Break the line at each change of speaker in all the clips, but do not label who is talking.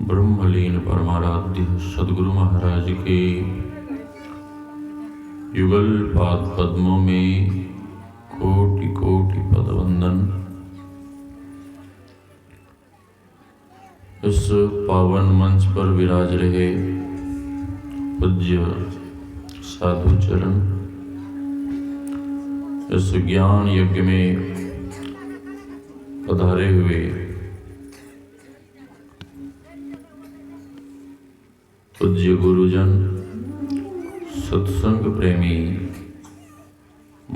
ब्रह्मलीन परमाराध्य सद्गुरु महाराज के युगल पाद पद्मों में कोटि कोटि पदवंदन। इस पावन मंच पर विराज रहे पूज्य साधु चरण, इस ज्ञान यज्ञ में पधारे हुए पूज्य गुरुजन, सत्संग प्रेमी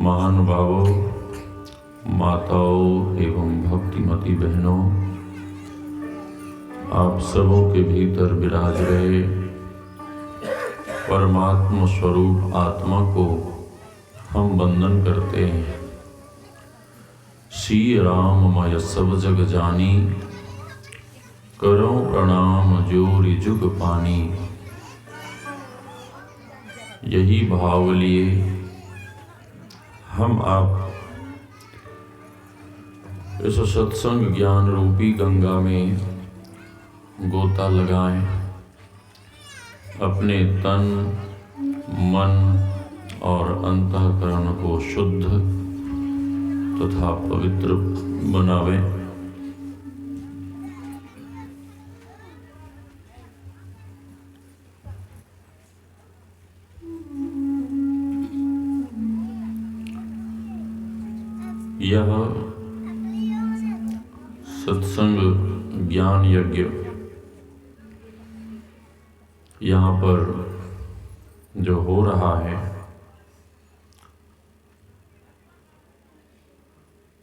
महानुभावों, माताओं एवं भक्तिमती बहनों, आप सबों के भीतर विराज रहे परमात्मा स्वरूप आत्मा को हम वंदन करते हैं। श्री राम मय सब जग जानी, करो प्रणाम जोरि जुग पानी। यही भाव लिए हम आप इस सत्संग ज्ञान रूपी गंगा में गोता लगाएं, अपने तन मन और अंतःकरण को शुद्ध तथा पवित्र बनावें। यह सत्संग ज्ञान यज्ञ यहाँ पर जो हो रहा है,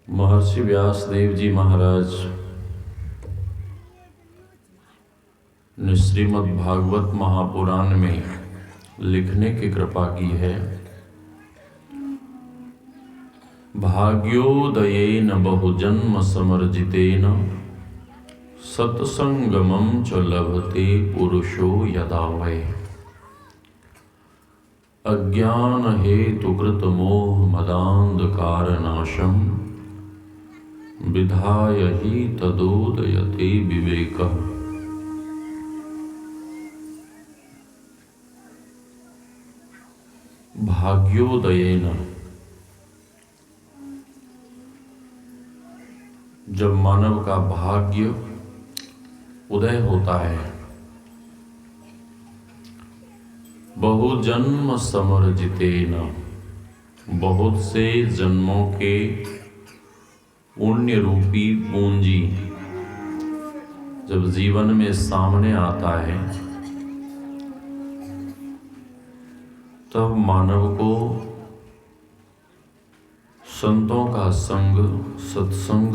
महर्षि व्यास देव जी महाराज ने श्रीमद् भागवत महापुराण में लिखने की कृपा की है। भाग्योदयेन बहुजन्म समर्जितेन सत्संगमं च लभते पुरुषो यदा वै। अज्ञान हेतुकृत मोह मदान्धकार नाशम विधाय हि तदोदयते विवेकः। भाग्योदयेन, जब मानव का भाग्य उदय होता है, बहुजन्म समर्जितेन, बहुत से जन्मों के पुण्य रूपी पूंजी जब जीवन में सामने आता है, तब मानव को संतों का संग, सत्संग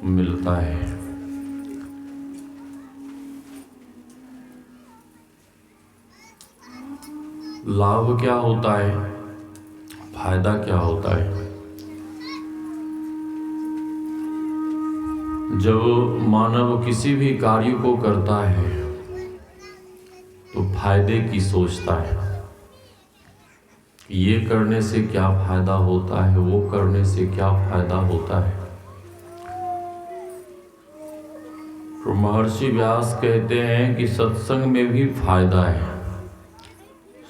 मिलता है। लाभ क्या होता है, फायदा क्या होता है? जब मानव किसी भी कार्य को करता है तो फायदे की सोचता है। ये करने से क्या फायदा होता है, वो करने से क्या फायदा होता है। तो महर्षि व्यास कहते हैं कि सत्संग में भी फायदा है,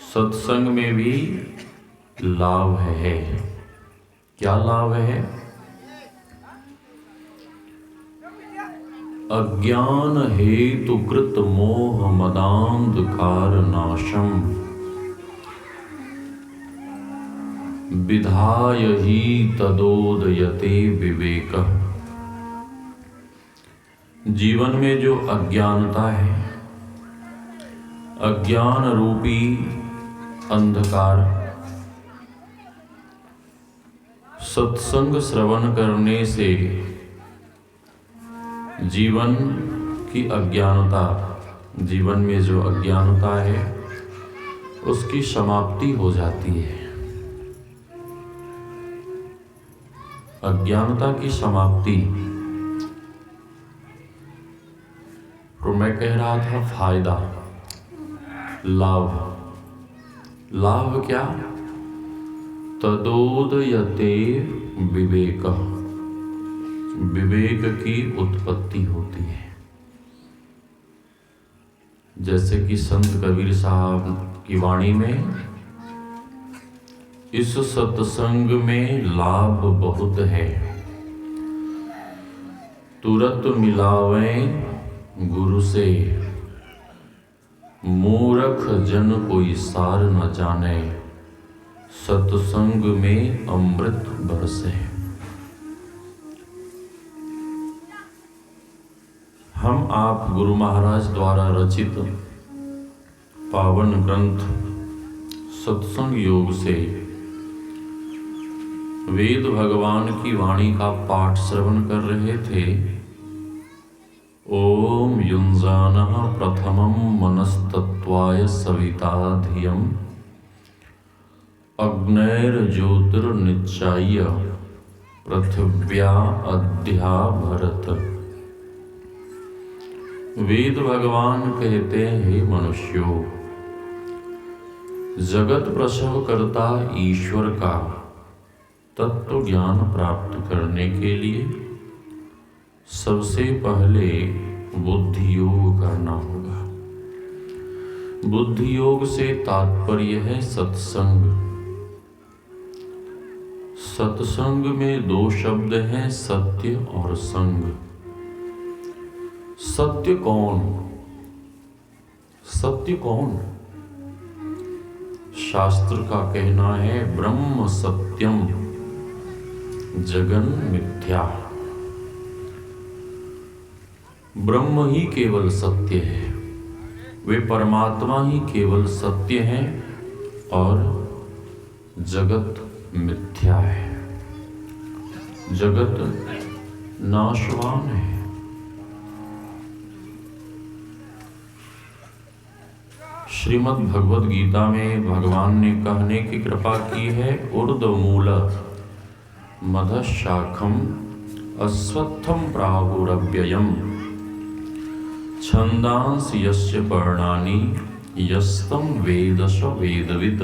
सत्संग में भी लाभ है। क्या लाभ है? अज्ञान हेतुकृत मोह मदान्धकार नाशम विधाय हि तदोदयते विवेकः। जीवन में जो अज्ञानता है, अज्ञान रूपी अंधकार, सत्संग श्रवण करने से जीवन की अज्ञानता, जीवन में जो अज्ञानता है उसकी समाप्ति हो जाती है। अज्ञानता की समाप्ति। तो मैं कह रहा था फायदा, लाभ। लाभ क्या? तदोदयते विवेकः, विवेक की उत्पत्ति होती है। जैसे कि संत कबीर साहब की वाणी में, इस सत्संग में लाभ बहुत है, तुरत मिलावें गुरु से, मूर्ख जन कोई सार न जाने, सत्संग में अमृत बरसे। हम आप गुरु महाराज द्वारा रचित पावन ग्रंथ सत्संग योग से वेद भगवान की वाणी का पाठ श्रवण कर रहे थे। ओम युंजानः प्रथमं मनस्तत्वाय सविता धियम् अग्नैर्ज्योतिर्निच्चाय्य पृथिव्या अद्या भरत। वेद भगवान कहते हैं, मनुष्यों, जगत प्रसव करता ईश्वर का तत्व ज्ञान प्राप्त करने के लिए सबसे पहले बुद्धि योग करना होगा। बुद्धि योग से तात्पर्य है सत्संग। सत्संग में दो शब्द हैं, सत्य और संग। सत्य कौन? सत्य कौन? शास्त्र का कहना है ब्रह्म सत्यम जगन मिथ्या। ब्रह्म ही केवल सत्य है, वे परमात्मा ही केवल सत्य हैं और जगत मिथ्या है, जगत नाशवान है। श्रीमद् भगवद गीता में भगवान ने कहने की कृपा की है, ऊर्ध्वमूल मधशाखम अश्वत्थम प्राहुरव्ययम् छन्दांसि यस्य पर्णानि यस्तं वेद स वेदवित्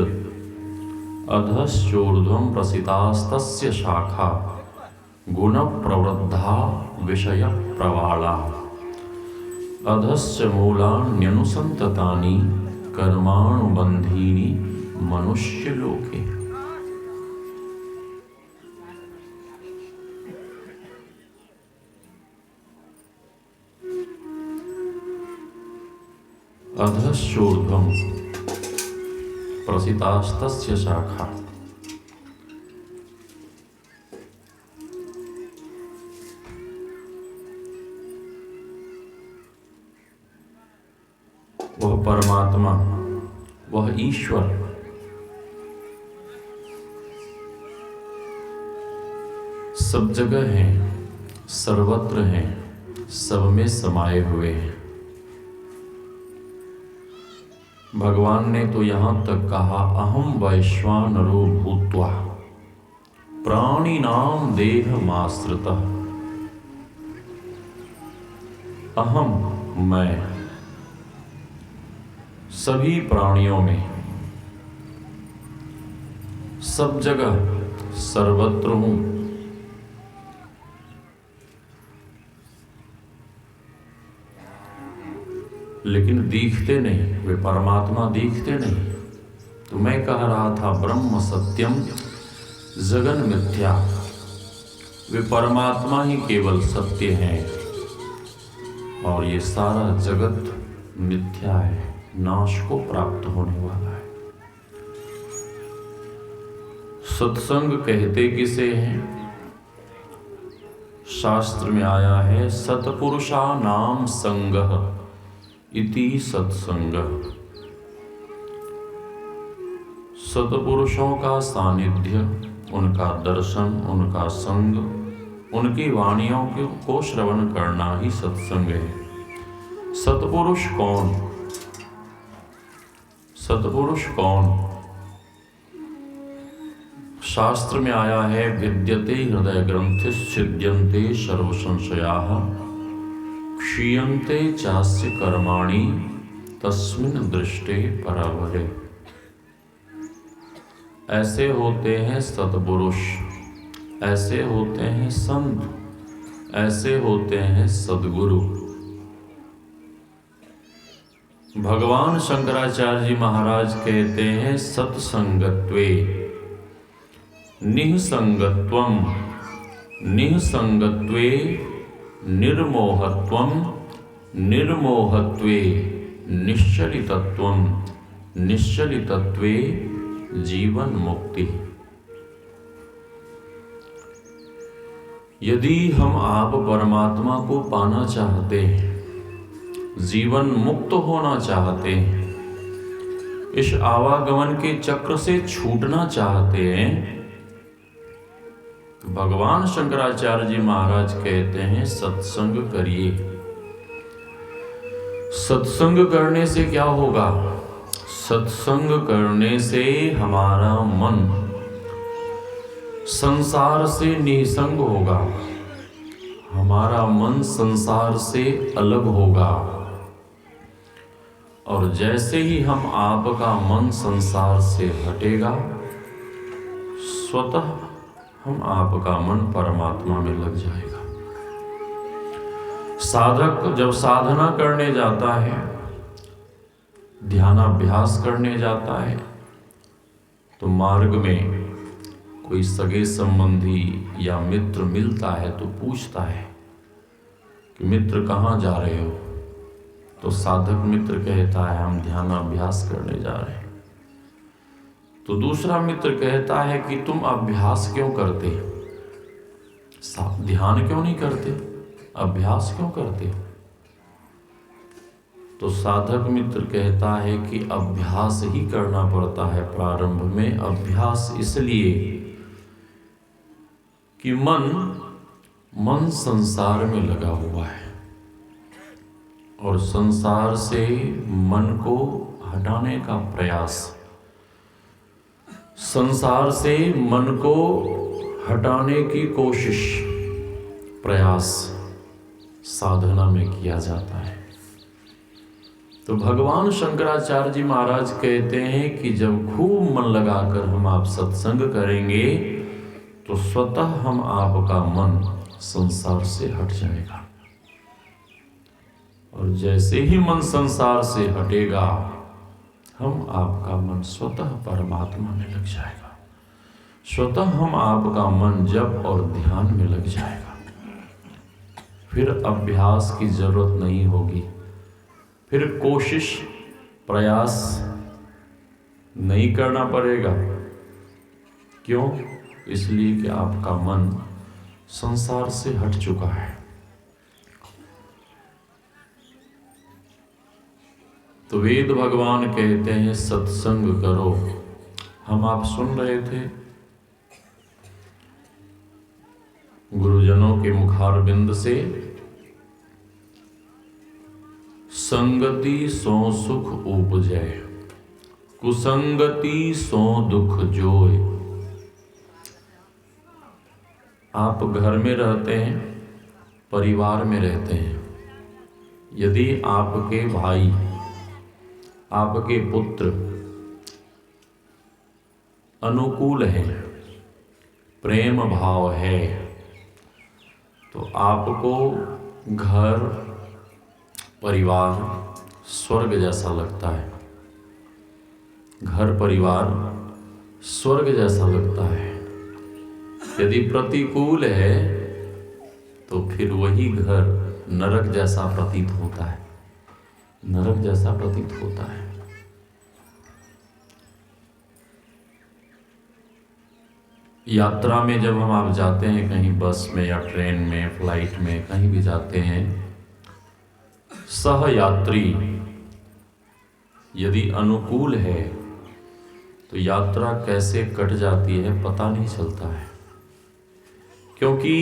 अधश्चोर्ध्वं प्रसितास्तस्य शाखा गुणप्रवृद्धा विषयप्रवाला अधश्च मूलान्यनुसन्ततानि कर्माणुबन्धीनि मनुष्यलोके। अधश्चोर्ध्वं प्रसितास्तस्य शाखा। वह परमात्मा, वह ईश्वर सब जगह है, सर्वत्र है, सब में समाये हुए हैं। भगवान ने तो यहां तक कहा, अहम वैश्वानरो भूत्वा प्राणिनाम देहमाश्रितः। अहम, मैं, सभी प्राणियों में, सब जगह, सर्वत्र हूं। लेकिन दिखते नहीं, वे परमात्मा दिखते नहीं। तो मैं कह रहा था ब्रह्म सत्यम जगन मिथ्या, वे परमात्मा ही केवल सत्य हैं और ये सारा जगत मिथ्या है, नाश को प्राप्त होने वाला है। सत्संग कहते किसे हैं? शास्त्र में आया है सत्पुरुषा नाम संगः इति सत्संगः। सत्पुरुषों का सानिध्य, उनका दर्शन, उनका संग, उनकी वाणियों को श्रवण करना ही सत्संग है। सत्पुरुष कौन? सत्पुरुष कौन? शास्त्र में आया है विद्यते हृदय ग्रंथिश्छिद्यन्ते सर्व संशयाः क्षीयन्ते चास्य कर्माणि तस्मिन् दृष्टे परावरे। ऐसे होते हैं सत्पुरुष, ऐसे होते हैं संत, ऐसे होते हैं सद्गुरु। भगवान शंकराचार्य जी महाराज कहते हैं सत्संगत्वे निःसंगत्वम निःसंगत्वे निर्मोहत्वम निर्मोहत्वे निश्चलितत्वम निश्चलितत्वे जीवन मुक्ति। यदि हम आप परमात्मा को पाना चाहते हैं, जीवन मुक्त होना चाहते हैं, इस आवागमन के चक्र से छूटना चाहते हैं, तो भगवान शंकराचार्य जी महाराज कहते हैं सत्संग करिए। सत्संग करने से क्या होगा? सत्संग करने से हमारा मन संसार से निसंग होगा, हमारा मन संसार से अलग होगा। और जैसे ही हम आपका मन संसार से हटेगा, स्वतः हम आपका मन परमात्मा में लग जाएगा। साधक जब साधना करने जाता है, ध्यानाभ्यास करने जाता है, तो मार्ग में कोई सगे संबंधी या मित्र मिलता है तो पूछता है कि मित्र कहाँ जा रहे हो? तो साधक मित्र कहता है हम ध्यानाभ्यास करने जा रहे हैं। तो दूसरा मित्र कहता है कि तुम अभ्यास क्यों करते? ध्यान क्यों नहीं करते? अभ्यास क्यों करते? तो साधक मित्र कहता है कि अभ्यास ही करना पड़ता है प्रारंभ में। अभ्यास इसलिए कि मन संसार में लगा हुआ है और संसार से मन को हटाने का प्रयास, संसार से मन को हटाने की कोशिश, प्रयास साधना में किया जाता है। तो भगवान शंकराचार्य जी महाराज कहते हैं कि जब खूब मन लगाकर हम आप सत्संग करेंगे तो स्वतः हम आपका मन संसार से हट जाएगा। और जैसे ही मन संसार से हटेगा, हम आपका मन स्वतः परमात्मा में लग जाएगा। स्वतः हम आपका मन जप और ध्यान में लग जाएगा। फिर अभ्यास की जरूरत नहीं होगी, फिर कोशिश प्रयास नहीं करना पड़ेगा। क्यों? इसलिए कि आपका मन संसार से हट चुका है। तो वेद भगवान कहते हैं सत्संग करो। हम आप सुन रहे थे गुरुजनों के मुखारबिंद से, संगति सो सुख उपजै, कुसंगति सो दुख जोय। आप घर में रहते हैं, परिवार में रहते हैं, यदि आपके भाई, आपके पुत्र अनुकूल हैं, प्रेम भाव है, तो आपको घर परिवार स्वर्ग जैसा लगता है। घर परिवार स्वर्ग जैसा लगता है। यदि प्रतिकूल है तो फिर वही घर नरक जैसा प्रतीत होता है। नरक जैसा प्रतीत होता है। यात्रा में जब हम आप जाते हैं, कहीं बस में या ट्रेन में, फ्लाइट में, कहीं भी जाते हैं, सहयात्री यदि अनुकूल है तो यात्रा कैसे कट जाती है पता नहीं चलता है। क्योंकि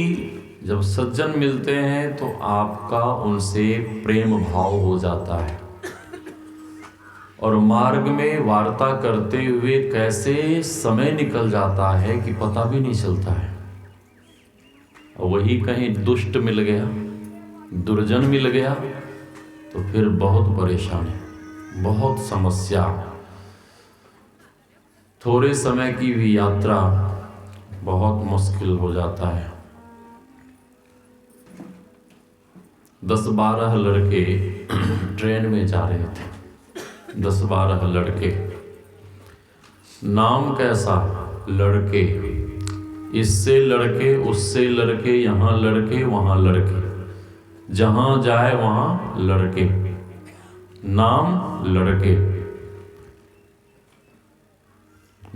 जब सज्जन मिलते हैं तो आपका उनसे प्रेम भाव हो जाता है और मार्ग में वार्ता करते हुए कैसे समय निकल जाता है कि पता भी नहीं चलता है। और वही कहीं दुष्ट मिल गया, दुर्जन मिल गया तो फिर बहुत परेशानी, बहुत समस्या। थोड़े समय की भी यात्रा बहुत मुश्किल हो जाता है। 10-12 लड़के ट्रेन में जा रहे थे। 10-12 लड़के। नाम कैसा? लड़के। इससे लड़के, उससे लड़के, यहाँ लड़के, वहाँ लड़के, जहाँ जाए वहाँ लड़के, नाम लड़के।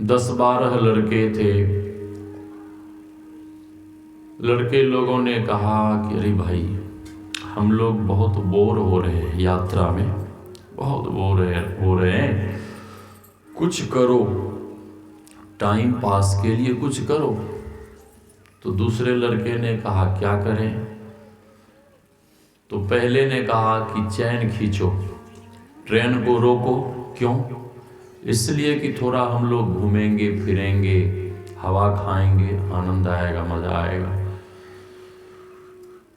10-12 लड़के थे। लड़के लोगों ने कहा कि अरे भाई, हम लोग बहुत बोर हो रहे हैं, यात्रा में बहुत बोर हो रहे हैं, कुछ करो, टाइम पास के लिए कुछ करो। तो दूसरे लड़के ने कहा क्या करें? तो पहले ने कहा कि चैन खींचो, ट्रेन को रोको। क्यों? इसलिए कि थोड़ा हम लोग घूमेंगे फिरेंगे, हवा खाएंगे, आनंद आएगा, मजा आएगा।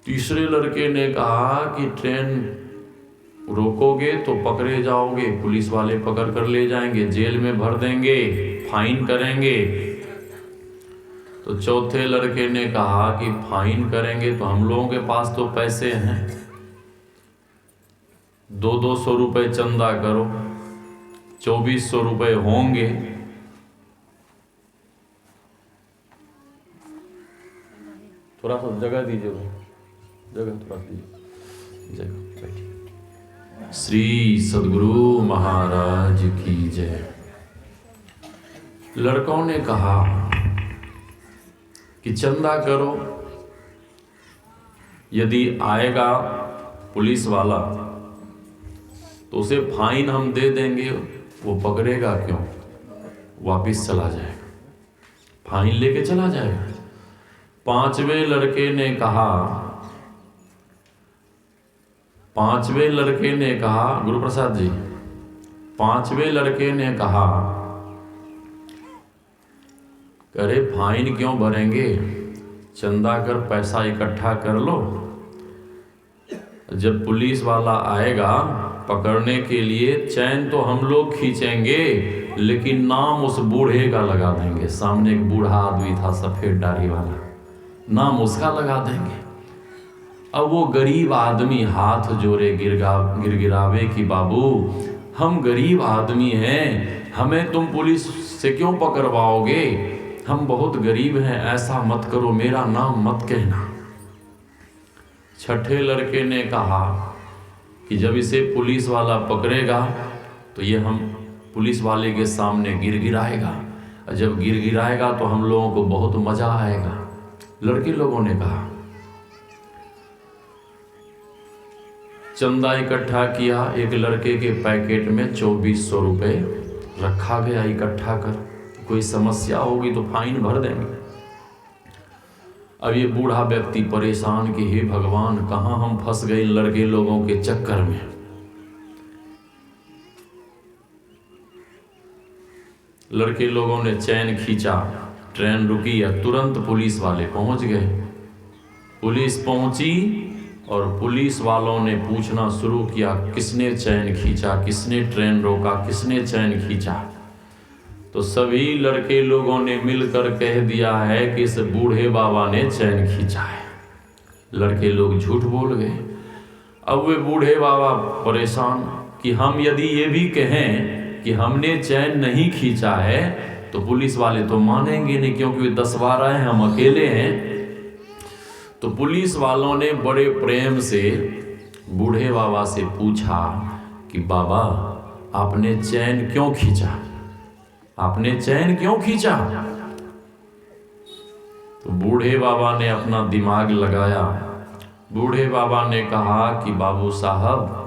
तीसरे लड़के ने कहा कि ट्रेन रोकोगे तो पकड़े जाओगे, पुलिस वाले पकड़ कर ले जाएंगे, जेल में भर देंगे, फाइन करेंगे। तो चौथे लड़के ने कहा कि फाइन करेंगे तो हम लोगों के पास तो पैसे हैं, 200 रुपए चंदा करो, 2400 रुपए होंगे। थोड़ा सा जगह दीजिए, जगह थोड़ा दीजिए, जगह बैठिए। श्री सद्गुरु महाराज की जय। लड़कों ने कहा कि चंदा करो, यदि आएगा पुलिस वाला तो उसे फाइन हम दे देंगे, वो पकड़ेगा क्यों, वापिस चला जाएगा, फाइन लेके चला जाएगा। पांचवें लड़के ने कहा गुरु प्रसाद जी, पांचवें लड़के ने कहा अरे फाइन क्यों भरेंगे, चंदा कर पैसा इकट्ठा कर लो, जब पुलिस वाला आएगा पकड़ने के लिए चैन तो हम लोग खींचेंगे, लेकिन नाम उस बूढ़े का लगा देंगे। सामने एक बूढ़ा आदमी था सफेद दाढ़ी वाला, नाम उसका लगा देंगे। अब वो गरीब आदमी हाथ जोड़े गिरगिरावे कि बाबू हम गरीब आदमी हैं, हमें तुम पुलिस से क्यों पकड़वाओगे, हम बहुत गरीब हैं, ऐसा मत करो, मेरा नाम मत कहना। छठे लड़के ने कहा कि जब इसे पुलिस वाला पकड़ेगा तो ये हम पुलिस वाले के सामने गिरगिराएगा, और जब गिरगिराएगा तो हम लोगों को बहुत मजा आएगा। लड़के लोगों ने कहा, चंदा इकट्ठा किया, एक लड़के के पैकेट में 2400 रुपए रखा गया इकट्ठा कर, कोई समस्या होगी तो फाइन भर देंगे। अब ये बूढ़ा व्यक्ति परेशान कि हे भगवान, कहाँ हम फंस गए लड़के लोगों के चक्कर में। लड़के लोगों ने चैन खींचा, ट्रेन रुकी, या तुरंत पुलिस वाले पहुंच गए। पुलिस पहुंची और पुलिस वालों ने पूछना शुरू किया, किसने चैन खींचा, किसने ट्रेन रोका, किसने चैन खींचा। तो सभी लड़के लोगों ने मिलकर कह दिया है कि इस बूढ़े बाबा ने चैन खींचा है। लड़के लोग झूठ बोल गए। अब वे बूढ़े बाबा परेशान कि हम यदि ये भी कहें कि हमने चैन नहीं खींचा है तो पुलिस वाले तो मानेंगे नहीं, क्योंकि 10-12 हैं, हम अकेले हैं। तो पुलिस वालों ने बड़े प्रेम से बूढ़े बाबा से पूछा कि बाबा आपने चैन क्यों खींचा, आपने चैन क्यों खींचा। तो बूढ़े बाबा ने अपना दिमाग लगाया। बूढ़े बाबा ने कहा कि बाबू साहब,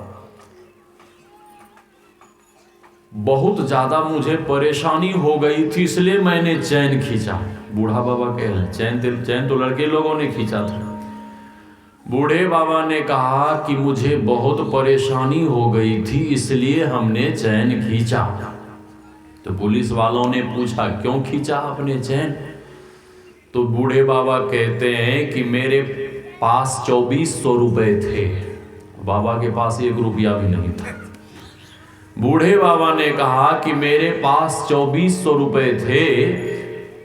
बहुत ज्यादा मुझे परेशानी हो गई थी इसलिए मैंने चैन खींचा। बूढ़ा बाबा कह रहे हैं चैन तो लड़के लोगों ने खींचा था। बूढ़े बाबा ने कहा कि मुझे बहुत परेशानी हो गई थी इसलिए हमने चैन खींचा। तो पुलिस वालों ने पूछा क्यों खींचा आपने चैन। तो बूढ़े बाबा कहते हैं कि मेरे पास 2400 रुपए थे, बाबा के पास 1 रुपया भी नहीं था। बूढ़े बाबा ने कहा कि मेरे पास 2400 रुपए थे,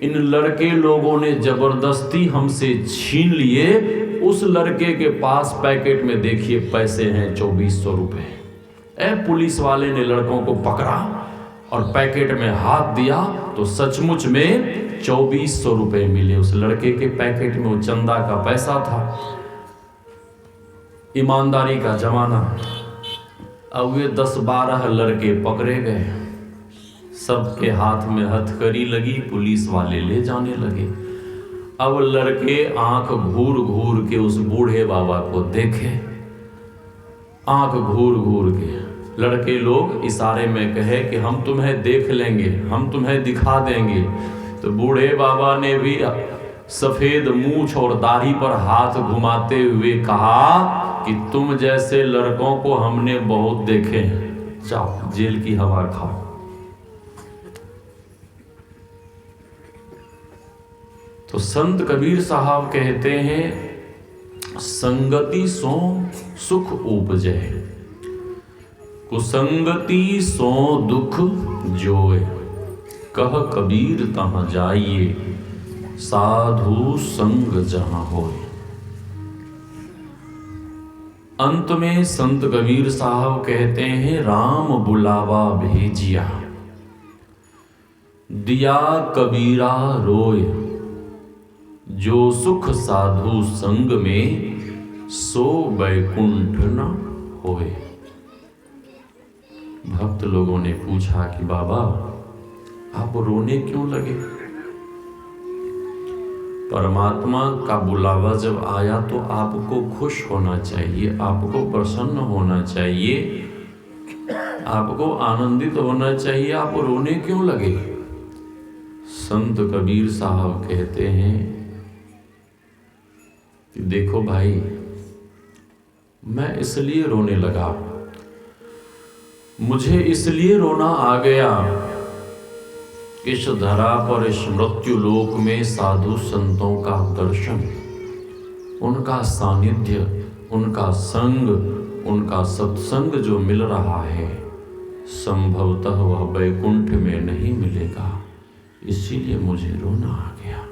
इन लड़के लोगों ने जबरदस्ती हमसे छीन लिए। उस लड़के के पास पैकेट में देखिए पैसे हैं 2400 रुपए। पुलिस वाले ने लड़कों को पकड़ा और पैकेट में हाथ दिया तो सचमुच में 2400 रुपए मिले। उस लड़के के पैकेट में वो चंदा का पैसा था। ईमानदारी का जमाना। अब वे 10-12 लड़के पकड़े गए, सबके हाथ में हथकड़ी लगी, पुलिस वाले ले जाने लगे। अब लड़के आंख घूर घूर के उस बूढ़े बाबा को देखे, आंख घूर घूर के। लड़के लोग इशारे में कहे कि हम तुम्हें देख लेंगे, हम तुम्हें दिखा देंगे। तो बूढ़े बाबा ने भी सफेद मूछ और दाढ़ी पर हाथ घुमाते हुए कहा कि तुम जैसे लड़कों को हमने बहुत देखे हैं, जाओ जेल की हवा खाओ। तो संत कबीर साहब कहते हैं, संगति सो सुख उपजे, कुसंगति सो दुख जोए। कह कबीर तहाँ जाइए, साधु संग जहां होए। अंत में संत कबीर साहब कहते हैं, राम बुलावा भेजिया, दिया कबीरा रोए। जो सुख साधु संग में, सो बैकुंठ न होए। भक्त लोगों ने पूछा कि बाबा आप रोने क्यों लगे? परमात्मा का बुलावा जब आया तो आपको खुश होना चाहिए, आपको प्रसन्न होना चाहिए, आपको आनंदित होना चाहिए। आप रोने क्यों लगे? संत कबीर साहब कहते हैं कि देखो भाई, मैं इसलिए रोने लगा, मुझे इसलिए रोना आ गया, इस धरा पर इस मृत्यु लोक में साधु संतों का दर्शन, उनका सानिध्य, उनका संग, उनका सत्संग जो मिल रहा है, संभवतः वह बैकुंठ में नहीं मिलेगा, इसीलिए मुझे रोना आ गया।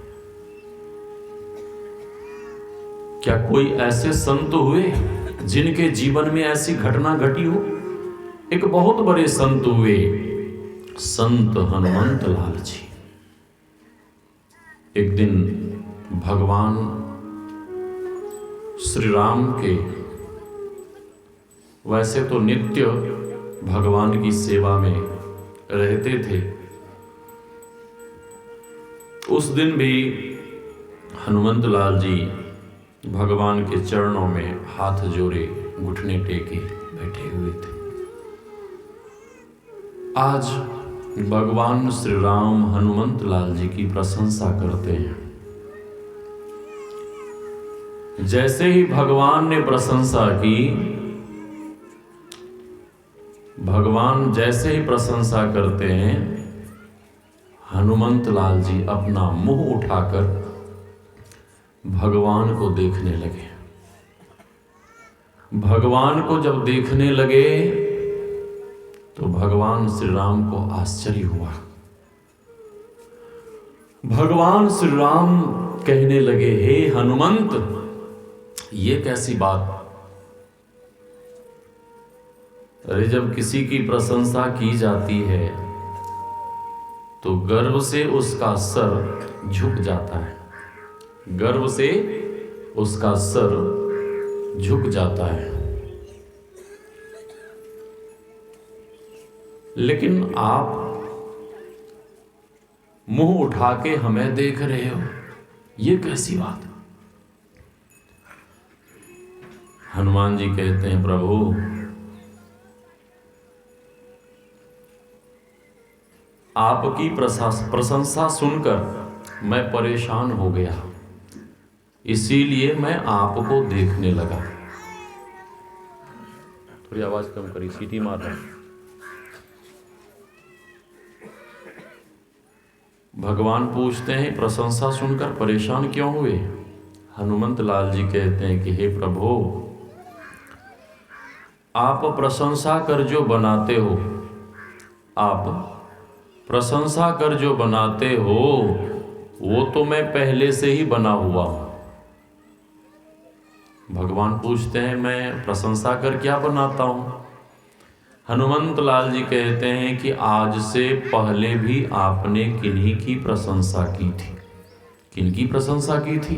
क्या कोई ऐसे संत हुए जिनके जीवन में ऐसी घटना घटी हो? एक बहुत बड़े संत हुए, संत हनुमंत लाल जी। एक दिन भगवान श्री राम के, वैसे तो नित्य भगवान की सेवा में रहते थे, उस दिन भी हनुमंत लाल जी भगवान के चरणों में हाथ जोड़े, घुटने टेके बैठे हुए थे। आज भगवान श्री राम हनुमंत लाल जी की प्रशंसा करते हैं। जैसे ही भगवान ने प्रशंसा की, भगवान जैसे ही प्रशंसा करते हैं, हनुमंत लाल जी अपना मुंह उठाकर भगवान को देखने लगे। भगवान को जब देखने लगे तो भगवान श्री राम को आश्चर्य हुआ। भगवान श्री राम कहने लगे, हे हनुमंत, ये कैसी बात? अरे जब किसी की प्रशंसा की जाती है तो गर्व से उसका सर झुक जाता है, गर्व से उसका सर झुक जाता है। लेकिन आप मुंह उठा के हमें देख रहे हो, ये कैसी बात? हनुमान जी कहते हैं, प्रभु आपकी प्रशंसा सुनकर मैं परेशान हो गया, इसीलिए मैं आपको देखने लगा। थोड़ी आवाज कम करी, सीटी मार रहा। भगवान पूछते हैं, प्रशंसा सुनकर परेशान क्यों हुए? हनुमंत लाल जी कहते हैं कि हे प्रभु, आप प्रशंसा कर जो बनाते हो, आप प्रशंसा कर जो बनाते हो, वो तो मैं पहले से ही बना हुआ हूं। भगवान पूछते हैं, मैं प्रशंसा कर क्या बनाता हूं? हनुमंत लाल जी कहते हैं कि आज से पहले भी आपने किन्हीं की प्रशंसा की थी। किनकी प्रशंसा की थी?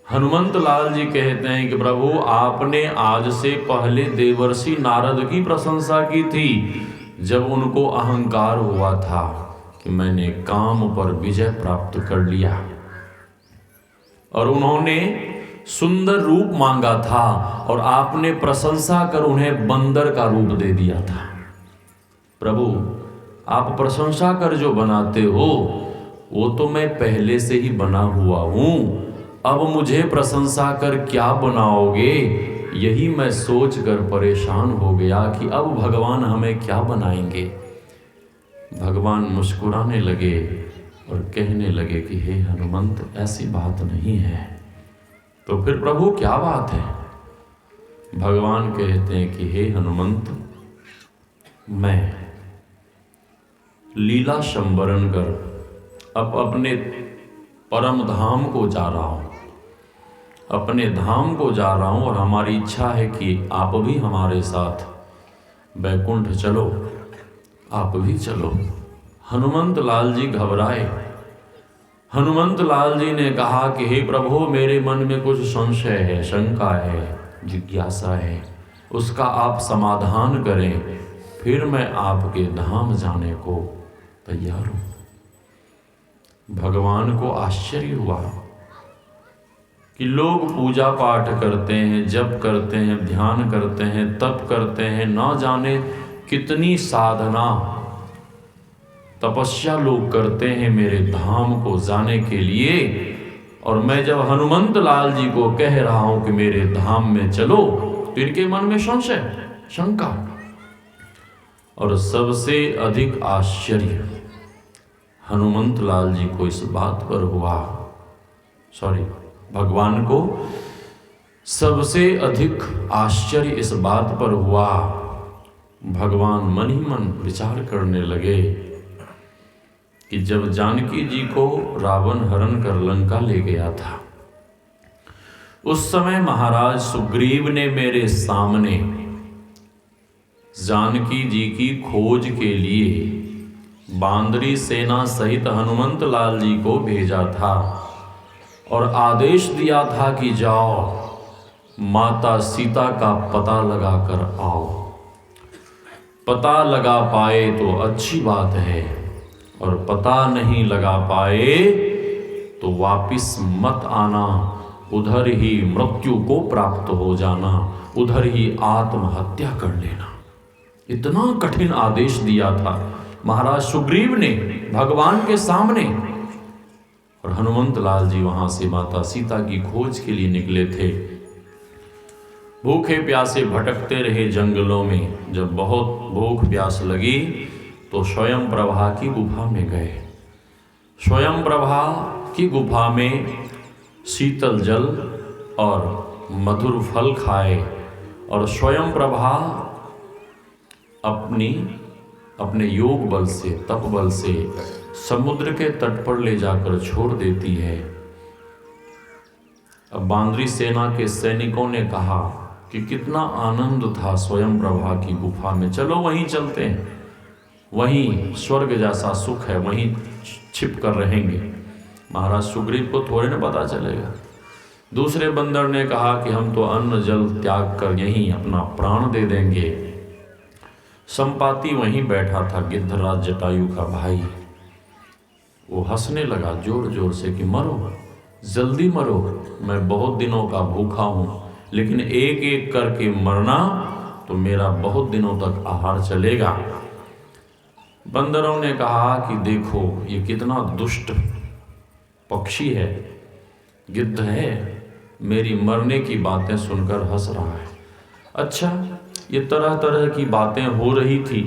हनुमंत लाल जी कहते हैं कि प्रभु आपने आज से पहले देवर्षि नारद की प्रशंसा की थी, जब उनको अहंकार हुआ था कि मैंने काम पर विजय प्राप्त कर लिया, और उन्होंने सुंदर रूप मांगा था और आपने प्रशंसा कर उन्हें बंदर का रूप दे दिया था। प्रभु आप प्रशंसा कर जो बनाते हो वो तो मैं पहले से ही बना हुआ हूं, अब मुझे प्रशंसा कर क्या बनाओगे, यही मैं सोच कर परेशान हो गया कि अब भगवान हमें क्या बनाएंगे। भगवान मुस्कुराने लगे और कहने लगे कि हे हनुमंत, ऐसी बात नहीं है। तो फिर प्रभु क्या बात है? भगवान कहते हैं कि हे हनुमंत, मैं लीला संवरण कर अब अपने परम धाम को जा रहा हूं, अपने धाम को जा रहा हूं, और हमारी इच्छा है कि आप भी हमारे साथ बैकुंठ चलो, आप भी चलो। हनुमंत लाल जी घबराए। हनुमंत लाल जी ने कहा कि हे प्रभु, मेरे मन में कुछ संशय है, शंका है, जिज्ञासा है, उसका आप समाधान करें, फिर मैं आपके धाम जाने को तैयार हूं। भगवान को आश्चर्य हुआ कि लोग पूजा पाठ करते हैं, जप करते हैं, ध्यान करते हैं, तप करते हैं, ना जाने कितनी साधना तपस्या लोग करते हैं मेरे धाम को जाने के लिए, और मैं जब हनुमंत लाल जी को कह रहा हूं कि मेरे धाम में चलो, तो इनके मन में संशय, शंका। और सबसे अधिक आश्चर्य हनुमंत लाल जी को इस बात पर हुआ, भगवान को सबसे अधिक आश्चर्य इस बात पर हुआ। भगवान मन ही मन विचार करने लगे कि जब जानकी जी को रावण हरण कर लंका ले गया था, उस समय महाराज सुग्रीव ने मेरे सामने जानकी जी की खोज के लिए बांदरी सेना सहित हनुमंत लाल जी को भेजा था और आदेश दिया था कि जाओ माता सीता का पता लगा कर आओ। पता लगा पाए तो अच्छी बात है, और पता नहीं लगा पाए तो वापिस मत आना, उधर ही मृत्यु को प्राप्त हो जाना, उधर ही आत्महत्या कर लेना। इतना कठिन आदेश दिया था महाराज सुग्रीव ने भगवान के सामने। और हनुमंत लाल जी वहां से माता सीता की खोज के लिए निकले थे। भूखे प्यासे भटकते रहे जंगलों में। जब बहुत भूख प्यास लगी तो स्वयं प्रभा की गुफा में गए। स्वयं प्रभा की गुफा में शीतल जल और मधुर फल खाए, और स्वयं प्रभा अपने योग बल से, तप बल से समुद्र के तट पर ले जाकर छोड़ देती है। अब बांदरी सेना के सैनिकों ने कहा कि कितना आनंद था स्वयं प्रभा की गुफा में, चलो वहीं चलते हैं, वहीं स्वर्ग जैसा सुख है, वहीं छिप कर रहेंगे, महाराज सुग्रीव को थोड़े न पता चलेगा। दूसरे बंदर ने कहा कि हम तो अन्न जल त्याग कर यहीं अपना प्राण दे देंगे। संपाति वहीं बैठा था, गिद्धराज जटायु का भाई, वो हंसने लगा जोर जोर से कि मरो, जल्दी मरो, मैं बहुत दिनों का भूखा हूं, लेकिन एक एक करके मरना तो मेरा बहुत दिनों तक आहार चलेगा। बंदरों ने कहा कि देखो ये कितना दुष्ट पक्षी है, गिद्ध है, मेरी मरने की बातें सुनकर हंस रहा है। अच्छा, ये तरह तरह की बातें हो रही थी,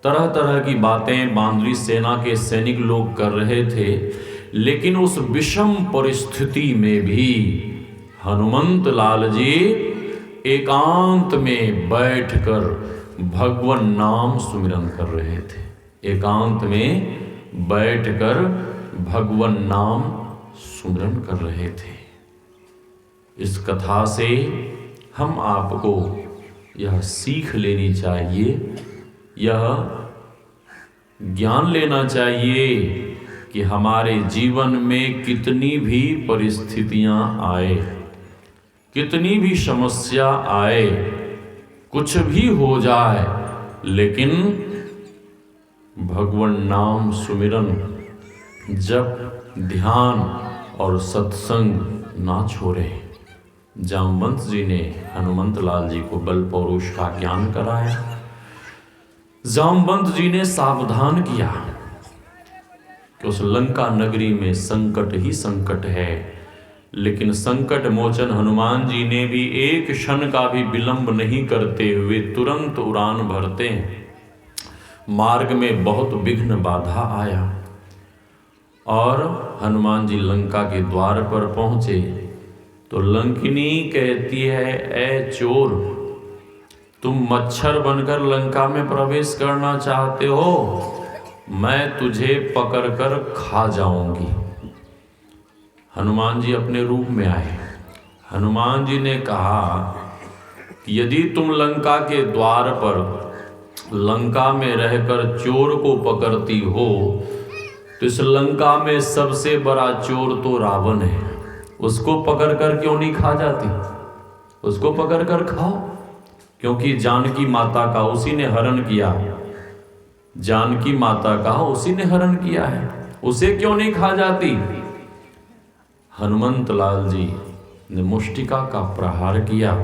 तरह तरह की बातें बांदरी सेना के सैनिक लोग कर रहे थे, लेकिन उस विषम परिस्थिति में भी हनुमंत लाल जी एकांत में बैठकर भगवान नाम सुमिरन कर रहे थे। एकांत में बैठकर भगवान नाम सुमिरन कर रहे थे। इस कथा से हम आपको यह सीख लेनी चाहिए, यह ज्ञान लेना चाहिए कि हमारे जीवन में कितनी भी परिस्थितियां आए, कितनी भी समस्या आए, कुछ भी हो जाए, लेकिन भगवान नाम सुमिरन, जप, ध्यान और सत्संग ना छोड़े। जामवंत जी ने हनुमंत लाल जी को बल पौरुष का ज्ञान कराया। जामवंत जी ने सावधान किया कि उस लंका नगरी में संकट ही संकट है, लेकिन संकट मोचन हनुमान जी ने भी एक क्षण का भी विलंब नहीं करते हुए तुरंत उड़ान भरते हैं। मार्ग में बहुत विघ्न बाधा आया और हनुमान जी लंका के द्वार पर पहुंचे तो लंकिनी कहती है, ए चोर, तुम मच्छर बनकर लंका में प्रवेश करना चाहते हो, मैं तुझे पकड़कर खा जाऊंगी। हनुमान जी अपने रूप में आए। हनुमान जी ने कहा कि यदि तुम लंका के द्वार पर लंका में रहकर चोर को पकड़ती हो तो इस लंका में सबसे बड़ा चोर तो रावण है, उसको पकड़कर क्यों नहीं खा जाती? उसको पकड़कर खाओ, क्योंकि जानकी माता का उसी ने हरण किया, जानकी माता का उसी ने हरण किया है, उसे क्यों नहीं खा जाती? हनुमंत लाल जी ने मुष्टिका का प्रहार किया।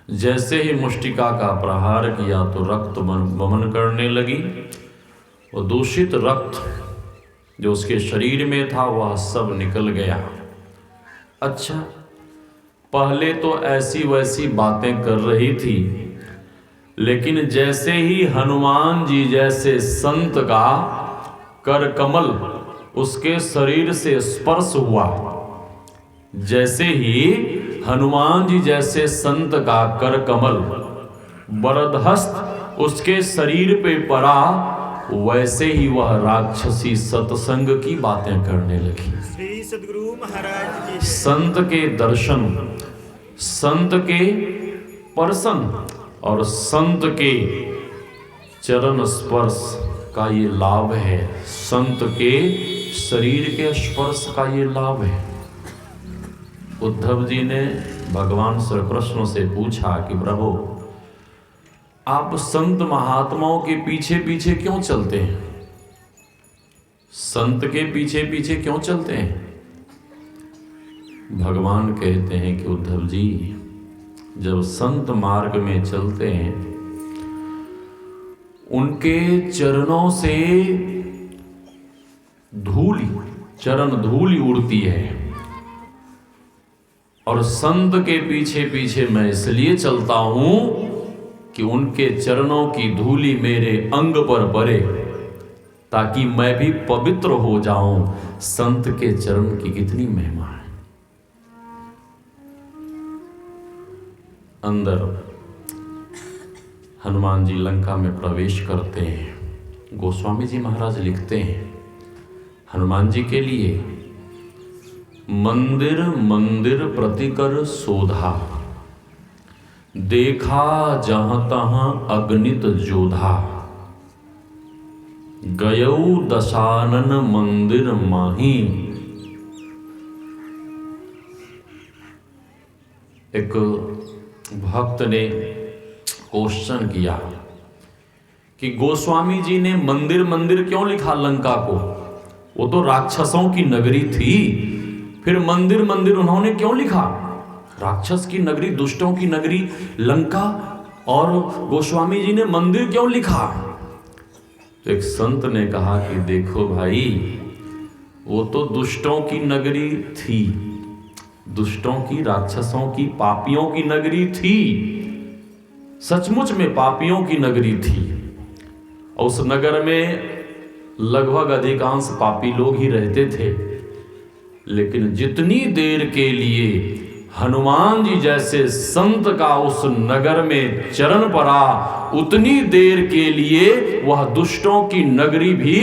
जैसे ही मुष्टिका का प्रहार किया तो रक्त वमन करने लगी और दूषित रक्त जो उसके शरीर में था वह सब निकल गया। अच्छा, पहले तो ऐसी वैसी बातें कर रही थी, लेकिन जैसे ही हनुमान जी जैसे संत का कर कमल उसके शरीर से स्पर्श हुआ, जैसे ही हनुमान जी जैसे संत का कर कमल वरदहस्त उसके शरीर पे पड़ा, वैसे ही वह राक्षसी सत्संग की बातें करने लगी।
श्री सद्गुरु महाराज की
संत के दर्शन, संत के परसन और संत के चरण स्पर्श का ये लाभ है, संत के शरीर के स्पर्श का ये लाभ है। उद्धव जी ने भगवान श्री कृष्ण से पूछा कि प्रभु, आप संत महात्माओं के पीछे पीछे क्यों चलते हैं? संत के पीछे पीछे क्यों चलते हैं? भगवान कहते हैं कि उद्धव जी, जब संत मार्ग में चलते हैं उनके चरणों से धूल, चरण धूल उड़ती है, और संत के पीछे पीछे मैं इसलिए चलता हूं कि उनके चरणों की धूली मेरे अंग पर पड़े, ताकि मैं भी पवित्र हो जाऊं। संत के चरण की कितनी महिमा है। अंदर हनुमान जी लंका में प्रवेश करते हैं। गोस्वामी जी महाराज लिखते हैं, हनुमान जी के लिए मंदिर मंदिर प्रतिकर शोधा, देखा जहां तहां अगणित जोधा, गयौ दशानन मंदिर माही। एक भक्त ने क्वेश्चन किया कि गोस्वामी जी ने मंदिर मंदिर क्यों लिखा लंका को? वो तो राक्षसों की नगरी थी, फिर मंदिर मंदिर उन्होंने क्यों लिखा? राक्षस की नगरी, दुष्टों की नगरी लंका, और गोस्वामी जी ने मंदिर क्यों लिखा? तो एक संत ने कहा कि देखो भाई, वो तो दुष्टों की नगरी थी, दुष्टों की, राक्षसों की, पापियों की नगरी थी, सचमुच में पापियों की नगरी थी। और उस नगर में लगभग अधिकांश पापी लोग ही रहते थे, लेकिन जितनी देर के लिए हनुमान जी जैसे संत का उस नगर में चरण पड़ा, उतनी देर के लिए वह दुष्टों की नगरी भी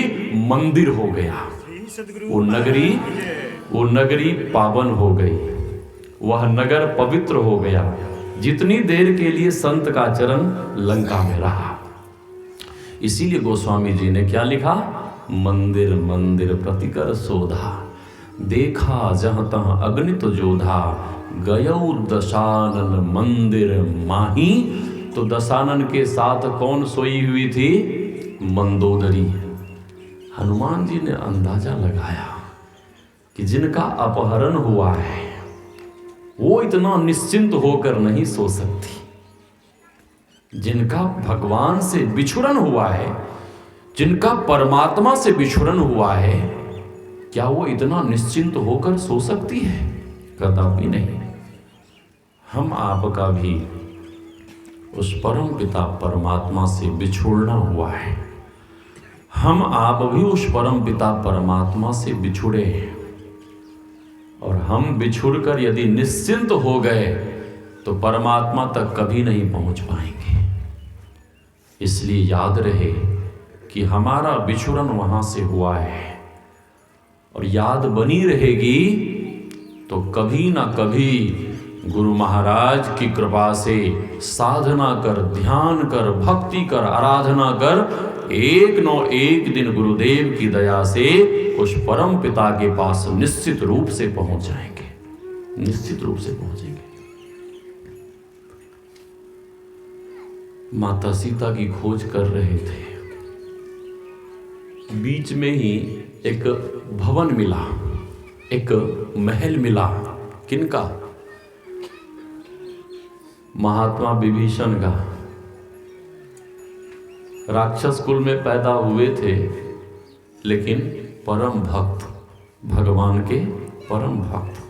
मंदिर हो गया। वो नगरी पावन हो गई, वह नगर पवित्र हो गया। जितनी देर के लिए संत का चरण लंका में रहा। इसीलिए गोस्वामी जी ने क्या लिखा, मंदिर मंदिर प्रतिकर शोधा, देखा जहाँ तहाँ अगणित जोधा, गयौ दशानन मंदिर माही। तो दशानन के साथ कौन सोई हुई थी, मंदोदरी। हनुमान जी ने अंदाजा लगाया कि जिनका अपहरण हुआ है वो इतना निश्चिंत होकर नहीं सो सकती, जिनका भगवान से बिछुड़न हुआ है, जिनका परमात्मा से बिछुड़न हुआ है, क्या वो इतना निश्चिंत होकर सो सकती है? कदापि नहीं। हम आपका भी उस परम पिता परमात्मा से बिछुड़ना हुआ है, हम आप भी उस परम पिता परमात्मा से बिछुड़े हैं। और हम बिछुड़कर यदि निश्चिंत हो गए तो परमात्मा तक कभी नहीं पहुंच पाएंगे। इसलिए याद रहे कि हमारा बिछुड़न वहां से हुआ है, और याद बनी रहेगी तो कभी ना कभी गुरु महाराज की कृपा से साधना कर, ध्यान कर, भक्ति कर, आराधना कर, एक न एक दिन गुरुदेव की दया से उस परम पिता के पास निश्चित रूप से पहुंच जाएंगे, निश्चित रूप से पहुंचेंगे। माता सीता की खोज कर रहे थे, बीच में ही एक भवन मिला, एक महल मिला। किनका? महात्मा विभीषण का। राक्षस कुल में पैदा हुए थे, लेकिन परम भक्त, भगवान के परम भक्त।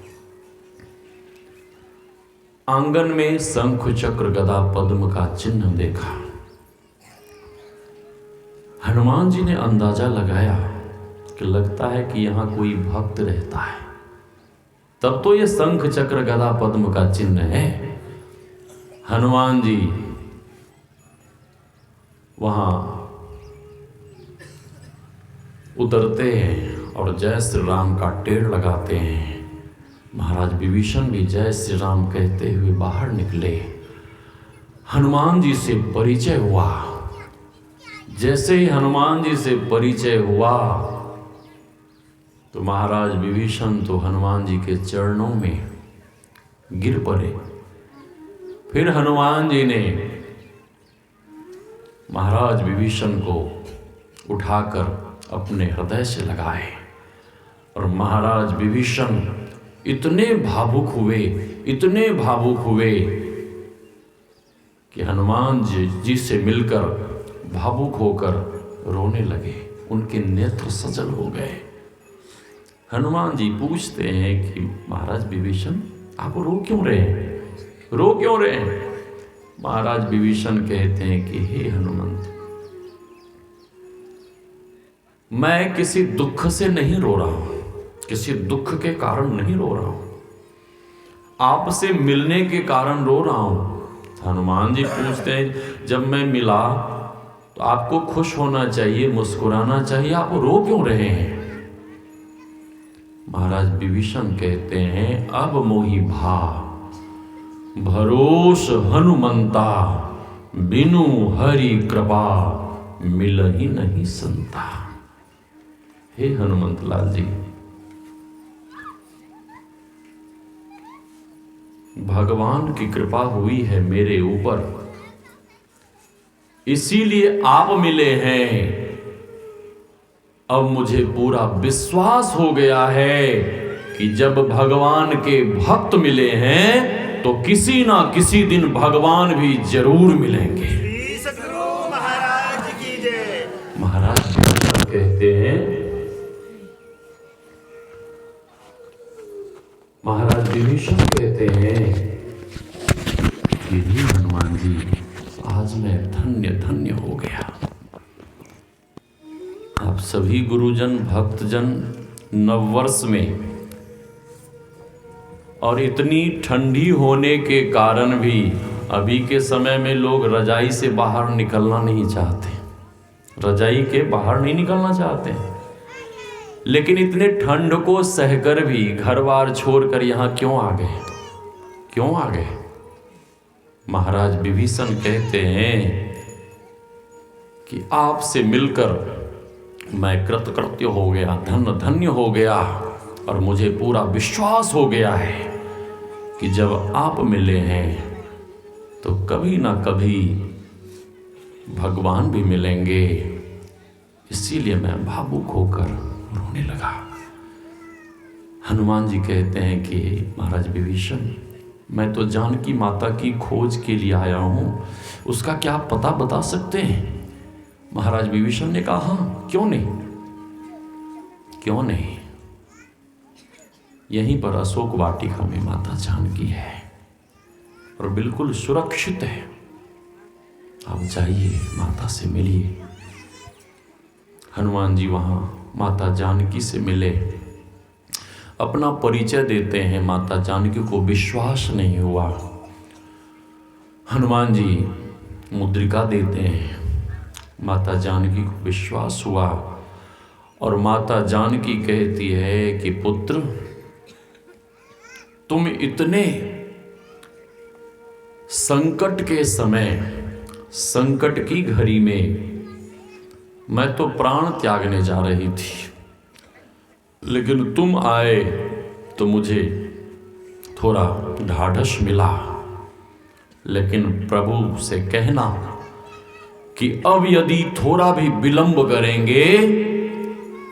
आंगन में शंख चक्र गदा पद्म का चिन्ह देखा। हनुमान जी ने अंदाजा लगाया कि लगता है कि यहां कोई भक्त रहता है, तब तो ये शंख चक्र गदा पद्म का चिन्ह है। हनुमान जी वहां उतरते हैं और जय श्री राम का टेढ़ लगाते हैं। महाराज विभीषण भी जय श्री राम कहते हुए बाहर निकले। हनुमान जी से परिचय हुआ। जैसे ही हनुमान जी से परिचय हुआ तो महाराज विभीषण तो हनुमान जी के चरणों में गिर पड़े। फिर हनुमान जी ने महाराज विभीषण को उठाकर अपने हृदय से लगाए और महाराज विभीषण इतने भावुक हुए, इतने भावुक हुए कि हनुमान जी से मिलकर भावुक होकर रोने लगे। उनके नेत्र सजल हो गए। हनुमान जी पूछते हैं कि महाराज विभीषण आप रो क्यों रहे हैं, रो क्यों रहे हैं? महाराज विभीषण कहते हैं कि हे हनुमंत, मैं किसी दुख से नहीं रो रहा हूं, किसी दुख के कारण नहीं रो रहा हूं, आपसे मिलने के कारण रो रहा हूं। हनुमान जी पूछते हैं जब मैं मिला तो आपको खुश होना चाहिए, मुस्कुराना चाहिए, आप रो क्यों रहे हैं? महाराज विभीषण कहते हैं अब मोहि भा भरोस हनुमंता, बिनु हरि कृपा मिल ही नहीं संता। हे हनुमंत लाल जी, भगवान की कृपा हुई है मेरे ऊपर, इसीलिए आप मिले हैं। अब मुझे पूरा विश्वास हो गया है कि जब भगवान के भक्त मिले हैं तो किसी ना किसी दिन भगवान भी जरूर मिलेंगे।
श्री सद्गुरु महाराज की जय।
महाराज कहते हैं, महाराज विभीषण कहते हैं कि हनुमान जी आज मैं धन्य धन्य हो गया। आप सभी गुरुजन भक्तजन नववर्ष में और इतनी ठंडी होने के कारण भी अभी के समय में लोग रजाई से बाहर निकलना नहीं चाहते, रजाई के बाहर नहीं निकलना चाहते, लेकिन इतने ठंड को सहकर भी घर बार छोड़कर यहाँ क्यों आ गए? क्यों आ गए? महाराज विभीषण कहते हैं कि आपसे मिलकर मैं कृतकृत्य हो गया, धन्य हो गया, और मुझे पूरा विश्वास हो गया है कि जब आप मिले हैं तो कभी ना कभी भगवान भी मिलेंगे। इसीलिए मैं भावुक होकर रोने लगा। हनुमान जी कहते हैं कि महाराज विभीषण, मैं तो जानकी माता की खोज के लिए आया हूँ, उसका क्या आप पता बता सकते हैं? महाराज विभीषण ने कहा, हाँ, क्यों नहीं। यहीं पर अशोक वाटिका में माता जानकी है और बिल्कुल सुरक्षित है। आप जाइए, माता से मिलिए। हनुमान जी वहां माता जानकी से मिले, अपना परिचय देते हैं। माता जानकी को विश्वास नहीं हुआ। हनुमान जी मुद्रिका देते हैं, माता जानकी को विश्वास हुआ और माता जानकी कहती है कि पुत्र, तुम इतने संकट के समय, संकट की घड़ी में मैं तो प्राण त्यागने जा रही थी, लेकिन तुम आए तो मुझे थोड़ा ढाढ़स मिला। लेकिन प्रभु से कहना कि अब यदि थोड़ा भी विलंब करेंगे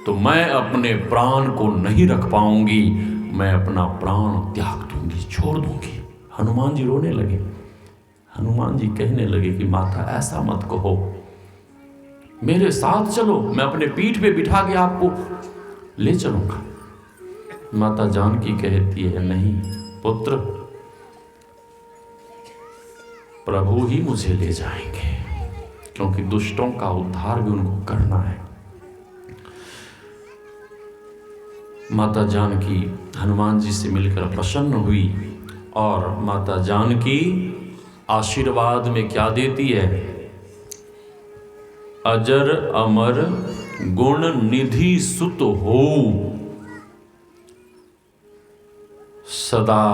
तो मैं अपने प्राण को नहीं रख पाऊंगी, मैं अपना प्राण त्याग दूंगी, छोड़ दूंगी। हनुमान जी रोने लगे। हनुमान जी कहने लगे कि माता ऐसा मत कहो, मेरे साथ चलो, मैं अपने पीठ पे बिठा के आपको ले चलूंगा। माता जानकी कहती है, नहीं पुत्र, प्रभु ही मुझे ले जाएंगे, क्योंकि दुष्टों का उद्धार भी उनको करना है। माता जानकी हनुमान जी से मिलकर प्रसन्न हुई और माता जानकी आशीर्वाद में क्या देती है? अजर अमर गुण निधि सुत हो, सदा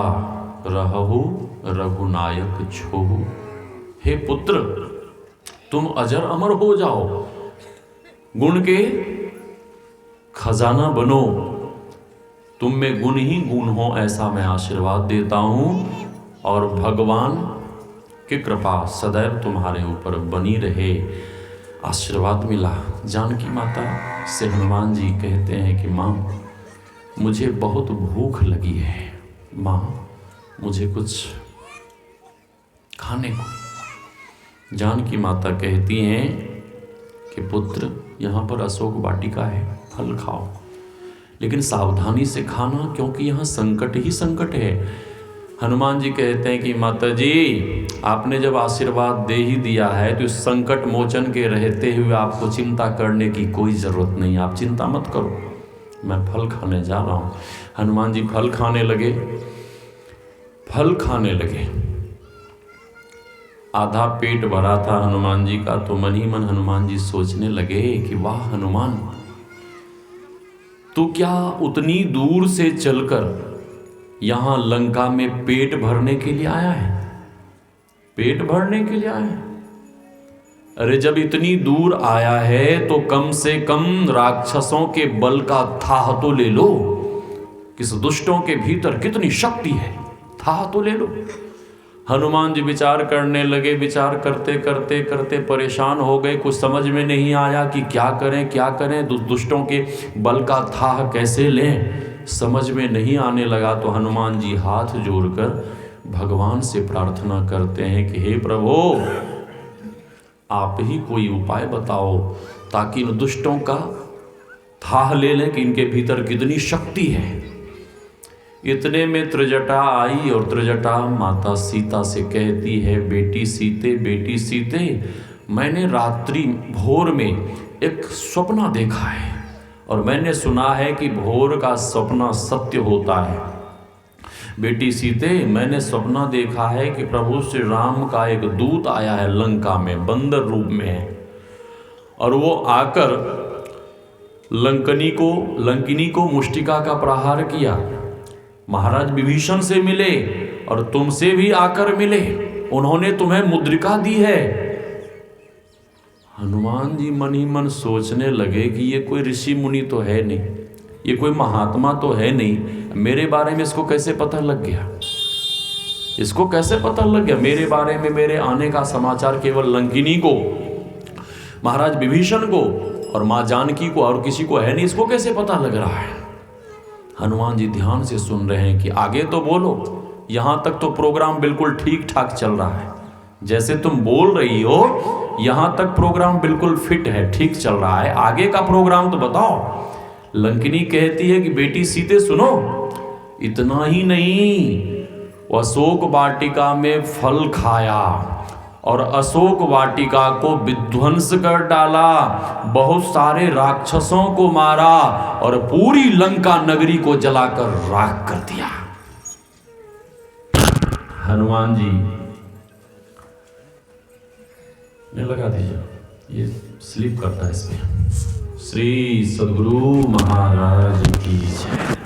रहु रघुनायक छोहु। हे पुत्र, तुम अजर अमर हो जाओ, गुण के खजाना बनो, तुम में गुण ही गुण हो, ऐसा मैं आशीर्वाद देता हूं। और भगवान की कृपा सदैव तुम्हारे ऊपर बनी रहे। आशीर्वाद मिला। जानकी माता से हनुमान जी कहते हैं कि माँ, मुझे बहुत भूख लगी है, माँ मुझे कुछ खाने को। जानकी माता कहती हैं कि पुत्र, यहाँ पर अशोक वाटिका है, फल खाओ, लेकिन सावधानी से खाना, क्योंकि यहाँ संकट ही संकट है। हनुमान जी कहते हैं कि माता जी, आपने जब आशीर्वाद दे ही दिया है तो इस संकट मोचन के रहते हुए आपको चिंता करने की कोई ज़रूरत नहीं, आप चिंता मत करो, मैं फल खाने जा रहा हूँ। हनुमान जी फल खाने लगे। आधा पेट भरा था हनुमान जी का, तो मन ही मन हनुमान जी सोचने लगे कि वाह हनुमान, तू क्या उतनी दूर से चलकर यहां लंका में पेट भरने के लिए आया है? पेट भरने के लिए आया है? अरे जब इतनी दूर आया है तो कम से कम राक्षसों के बल का थाह तो ले लो। किस दुष्टों के भीतर कितनी शक्ति है, थाह तो ले लो। हनुमान जी विचार करने लगे। विचार करते करते करते परेशान हो गए। कुछ समझ में नहीं आया कि क्या करें, दुष्टों के बल का थाह कैसे लें, समझ में नहीं आने लगा। तो हनुमान जी हाथ जोड़कर भगवान से प्रार्थना करते हैं कि हे प्रभु, आप ही कोई उपाय बताओ ताकि इन दुष्टों का थाह ले लें कि इनके भीतर कितनी शक्ति है। इतने में त्रिजटा आई और त्रिजटा माता सीता से कहती है, बेटी सीते, मैंने रात्रि भोर में एक स्वप्न देखा है और मैंने सुना है कि भोर का सपना सत्य होता है। बेटी सीते, मैंने सपना देखा है कि प्रभु श्री राम का एक दूत आया है, लंका में बंदर रूप में है, और वो आकर लंकिनी को मुष्टिका का प्रहार किया। महाराज विभीषण से मिले और तुमसे भी आकर मिले। उन्होंने तुम्हें मुद्रिका दी है। हनुमान जी मन ही मन सोचने लगे कि ये कोई ऋषि मुनि तो है नहीं, ये कोई महात्मा तो है नहीं, मेरे बारे में इसको कैसे पता लग गया, इसको कैसे पता लग गया मेरे बारे में, मेरे आने का समाचार केवल लंकिनी को, महाराज विभीषण को और माँ जानकी को, और किसी को है नहीं, इसको कैसे पता लग रहा है। हनुमान जी ध्यान से सुन रहे हैं कि आगे तो बोलो, यहां तक तो प्रोग्राम बिल्कुल ठीक ठाक चल रहा है, जैसे तुम बोल रही हो यहां तक प्रोग्राम बिल्कुल फिट है, ठीक चल रहा है, आगे का प्रोग्राम तो बताओ। लंकिनी कहती है कि बेटी सीते सुनो, इतना ही नहीं, वो अशोक वाटिका में फल खाया और अशोक वाटिका को विध्वंस कर डाला, बहुत सारे राक्षसों को मारा और पूरी लंका नगरी को जलाकर राख कर दिया। हनुमान जी ने लगा दीजिए, ये स्लिप करता है इसमें। श्री सद्गुरु महाराज की जय।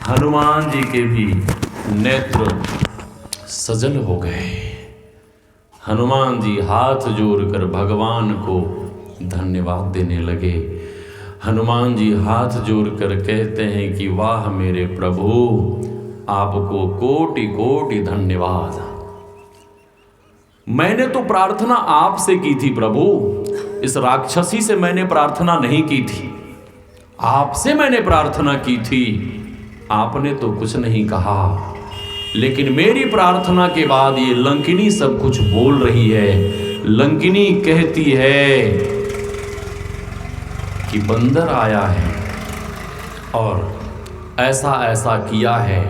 हनुमान जी के भी नेत्र सजल हो गए। हनुमान जी हाथ जोड़कर भगवान को धन्यवाद देने लगे। हनुमान जी हाथ जोड़कर कहते हैं कि वाह मेरे प्रभु, आपको कोटि कोटि धन्यवाद। मैंने तो प्रार्थना आपसे की थी प्रभु, इस राक्षसी से मैंने प्रार्थना नहीं की थी, आपसे मैंने प्रार्थना की थी। आपने तो कुछ नहीं कहा, लेकिन मेरी प्रार्थना के बाद ये लंकिनी सब कुछ बोल रही है। लंकिनी कहती है कि बंदर आया है और ऐसा ऐसा किया है,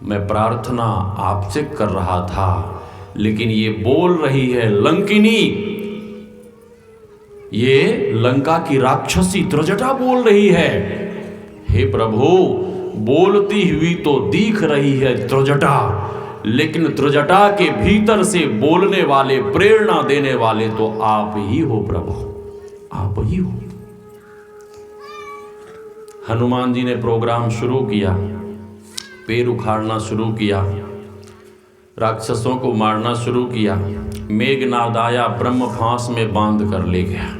मैं प्रार्थना आपसे कर रहा था, लेकिन ये बोल रही है लंकिनी, ये लंका की राक्षसी त्रिजटा बोल रही है। हे प्रभु, बोलती हुई तो दिख रही है त्रिजटा, लेकिन त्रिजटा के भीतर से बोलने वाले, प्रेरणा देने वाले तो आप ही हो प्रभु, आप ही हो। हनुमान जी ने प्रोग्राम शुरू किया, पैर उखाड़ना शुरू किया, राक्षसों को मारना शुरू किया। मेघनाद आया, ब्रह्म फांस में बांध कर ले गया।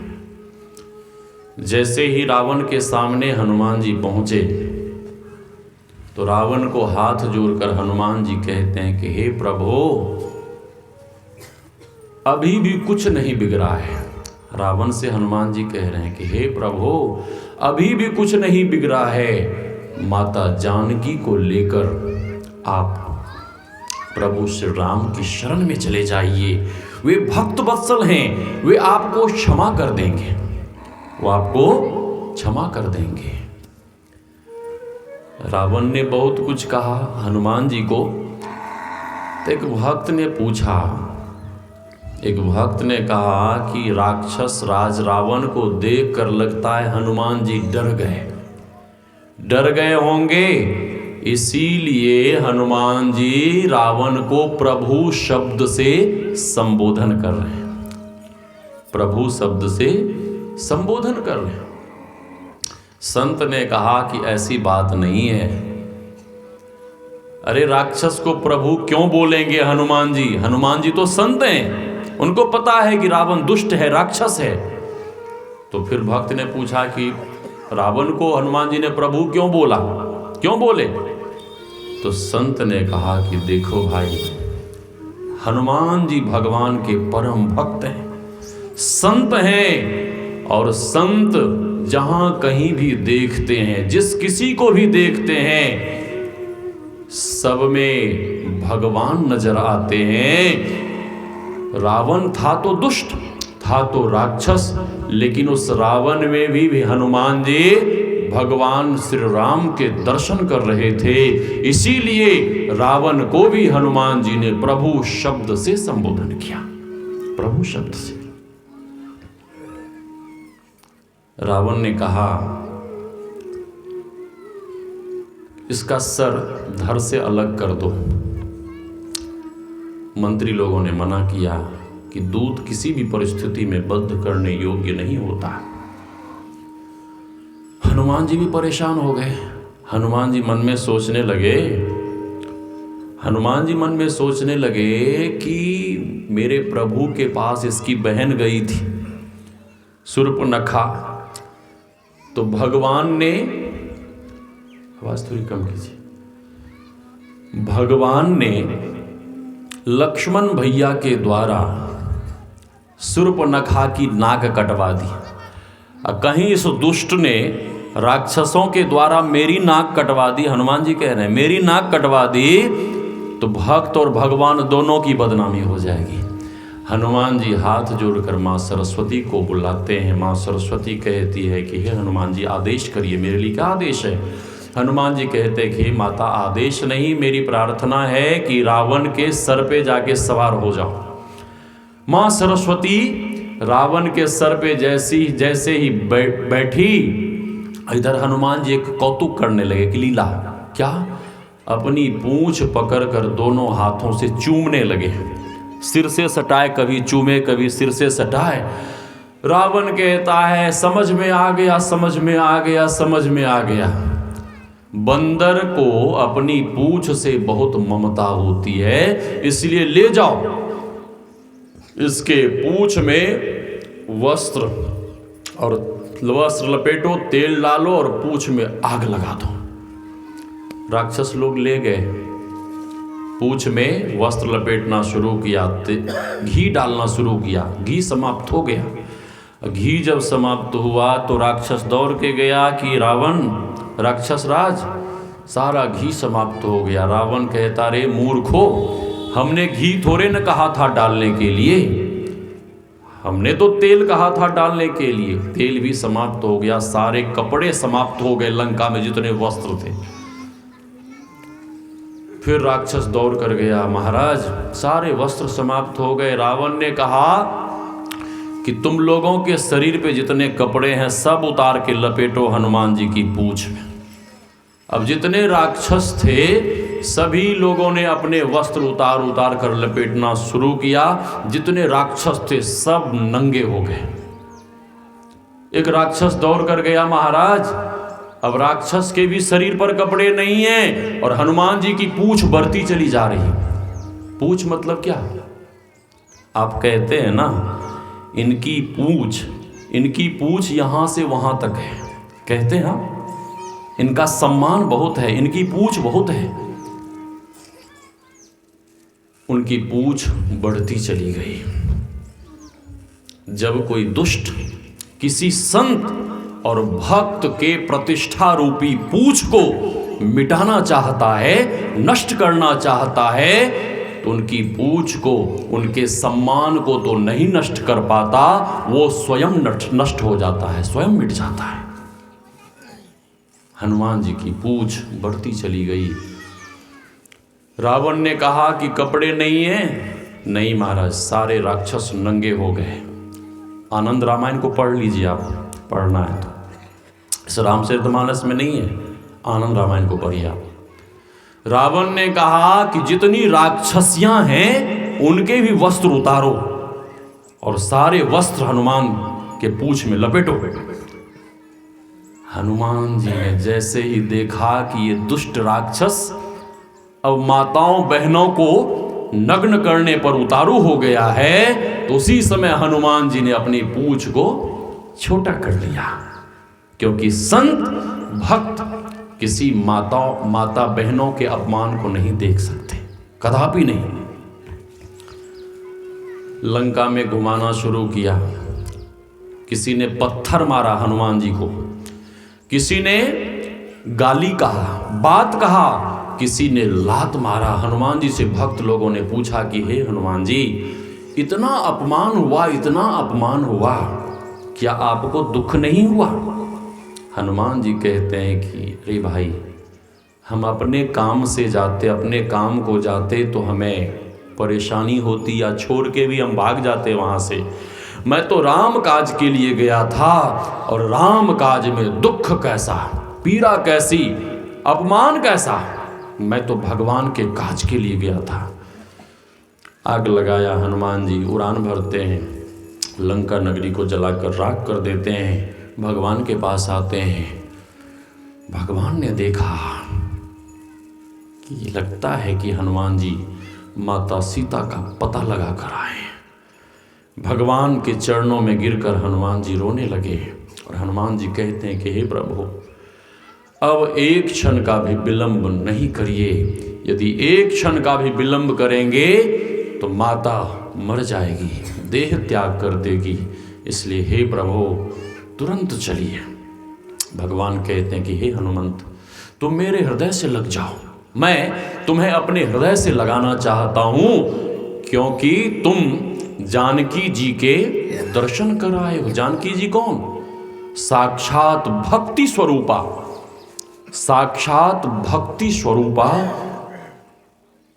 जैसे ही रावण के सामने हनुमान जी पहुंचे तो रावण को हाथ जोड़कर हनुमान जी कहते हैं कि हे प्रभु, अभी भी कुछ नहीं बिगड़ा है। रावण से हनुमान जी कह रहे हैं कि हे प्रभु, अभी भी कुछ नहीं बिगड़ा है। माता जानकी को लेकर आप प्रभु श्री राम की शरण में चले जाइए, वे भक्त वत्सल हैं, वे आपको क्षमा कर देंगे, वो आपको क्षमा कर देंगे। रावण ने बहुत कुछ कहा हनुमान जी को। तो एक भक्त ने पूछा, एक भक्त ने कहा कि राक्षस राज रावण को देखकर लगता है हनुमान जी डर गए होंगे, इसीलिए हनुमान जी रावण को प्रभु शब्द से संबोधन कर रहे हैं, प्रभु शब्द से संबोधन कर रहे हैं। संत ने कहा कि ऐसी बात नहीं है। अरे राक्षस को प्रभु क्यों बोलेंगे हनुमान जी? हनुमान जी तो संत हैं, उनको पता है कि रावण दुष्ट है, राक्षस है। तो फिर भक्त ने पूछा कि रावण को हनुमान जी ने प्रभु क्यों बोला, क्यों बोले? तो संत ने कहा कि देखो भाई, हनुमान जी भगवान के परम भक्त हैं, संत हैं, और संत जहां कहीं भी देखते हैं, जिस किसी को भी देखते हैं, सब में भगवान नजर आते हैं। रावण था तो दुष्ट, था तो राक्षस, लेकिन उस रावण में भी हनुमान जी भगवान श्री राम के दर्शन कर रहे थे, इसीलिए रावण को भी हनुमान जी ने प्रभु शब्द से संबोधन किया, प्रभु शब्द से। रावण ने कहा इसका सर धड़ से अलग कर दो। मंत्री लोगों ने मना किया कि दूध किसी भी परिस्थिति में बद्ध करने योग्य नहीं होता। हनुमान जी भी परेशान हो गए। हनुमान जी मन में सोचने लगे, हनुमान जी मन में सोचने लगे कि मेरे प्रभु के पास इसकी बहन गई थी शूर्पणखा, तो भगवान ने, आवाज थोड़ी कम कीजिए, भगवान ने लक्ष्मण भैया के द्वारा शूर्पणखा की नाक कटवा दी। कहीं इस दुष्ट ने राक्षसों के द्वारा मेरी नाक कटवा दी, हनुमान जी कह रहे हैं मेरी नाक कटवा दी, तो भक्त और भगवान दोनों की बदनामी हो जाएगी। हनुमान जी हाथ जोड़कर माँ सरस्वती को बुलाते हैं। माँ सरस्वती कहती है कि हे हनुमान जी आदेश करिए, मेरे लिए क्या आदेश है। हनुमान जी कहते हैं कि माता आदेश नहीं, मेरी प्रार्थना है कि रावण के सर पे जाके सवार हो जाओ। माँ सरस्वती रावण के सर पे जैसे ही बैठी, इधर हनुमान जी एक कौतुक करने लगे कि लीला क्या, अपनी पूंछ पकड़कर दोनों हाथों से चूमने लगे, सिर से सटाए, कभी चूमे कभी सिर से सटाए। रावण कहता है समझ में आ गया, समझ में आ गया, समझ में आ गया। बंदर को अपनी पूंछ से बहुत ममता होती है, इसलिए ले जाओ इसके पूंछ में वस्त्र और वस्त्र लपेटो, तेल डालो और पूंछ में आग लगा दो। राक्षस लोग ले गए, पूंछ में वस्त्र लपेटना शुरू किया, घी डालना शुरू किया, घी समाप्त हो गया। घी जब समाप्त हुआ तो राक्षस दौड़ के गया कि रावण, राक्षस राज सारा घी समाप्त हो गया। रावण कहता रे मूर्खो, हमने घी थोड़े न कहा था डालने के लिए, हमने तो तेल कहा था डालने के लिए। तेल भी समाप्त हो गया, सारे कपड़े समाप्त हो गए, लंका में जितने वस्त्र थे। फिर राक्षस दौड़ कर गया, महाराज सारे वस्त्र समाप्त हो गए। रावण ने कहा कि तुम लोगों के शरीर पे जितने कपड़े हैं सब उतार के लपेटो हनुमान जी की पूंछ में। अब जितने राक्षस थे सभी लोगों ने अपने वस्त्र उतार उतार कर लपेटना शुरू किया। जितने राक्षस थे सब नंगे हो गए। एक राक्षस दौड़ कर गया, महाराज अब राक्षस के भी शरीर पर कपड़े नहीं हैं और हनुमान जी की पूंछ बढ़ती चली जा रही। पूंछ मतलब क्या, आप कहते हैं ना इनकी पूंछ यहां से वहां तक है, कहते हैं इनका सम्मान बहुत है, इनकी पूंछ बहुत है। उनकी पूंछ बढ़ती चली गई। जब कोई दुष्ट किसी संत और भक्त के प्रतिष्ठा रूपी पूंछ को मिटाना चाहता है, नष्ट करना चाहता है, तो उनकी पूंछ को, उनके सम्मान को तो नहीं नष्ट कर पाता, वो स्वयं नष्ट हो जाता है, स्वयं मिट जाता है। हनुमान जी की पूंछ बढ़ती चली गई। रावण ने कहा कि कपड़े नहीं हैं। नहीं महाराज, सारे राक्षस नंगे हो गए। आनंद रामायण को पढ़ लीजिए, आप पढ़ना है तो, इस रामचरितमानस में नहीं है, आनंद रामायण को पढ़िए आप। रावण ने कहा कि जितनी राक्षसियां हैं उनके भी वस्त्र उतारो और सारे वस्त्र हनुमान के पूंछ में लपेटो। हनुमान जी ने जैसे ही देखा कि ये दुष्ट राक्षस अब माताओं बहनों को नग्न करने पर उतारू हो गया है, तो उसी समय हनुमान जी ने अपनी पूंछ को छोटा कर लिया। क्योंकि संत भक्त किसी माता बहनों के अपमान को नहीं देख सकते, कदापि नहीं। लंका में घुमाना शुरू किया। किसी ने पत्थर मारा हनुमान जी को, किसी ने गाली कहा, बात कहा, किसी ने लात मारा। हनुमान जी से भक्त लोगों ने पूछा कि हे हनुमान जी, इतना अपमान हुआ, इतना अपमान हुआ, क्या आपको दुख नहीं हुआ? हनुमान जी कहते हैं कि अरे भाई, हम अपने काम से जाते, अपने काम को जाते तो हमें परेशानी होती, या छोड़ के भी हम भाग जाते वहाँ से। मैं तो राम काज के लिए गया था, और राम काज में दुख कैसा, पीड़ा कैसी, अपमान कैसा, मैं तो भगवान के काज के लिए गया था। आग लगाया हनुमान जी, उड़ान भरते हैं, लंका नगरी को जलाकर राख कर देते हैं। भगवान के पास आते हैं। भगवान ने देखा कि लगता है कि हनुमान जी माता सीता का पता लगा कर आए। भगवान के चरणों में गिरकर हनुमान जी रोने लगे और हनुमान जी कहते हैं कि हे प्रभु, अब एक क्षण का भी विलंब नहीं करिए। यदि एक क्षण का भी विलंब करेंगे तो माता मर जाएगी, देह त्याग कर देगी। इसलिए हे प्रभु तुरंत चलिए। भगवान कहते हैं कि हे हनुमंत, तुम मेरे हृदय से लग जाओ। मैं तुम्हें अपने हृदय से लगाना चाहता हूं, क्योंकि तुम जानकी जी के दर्शन कर आए हो। जानकी जी कौन? साक्षात भक्ति स्वरूपा, साक्षात भक्ति स्वरूपा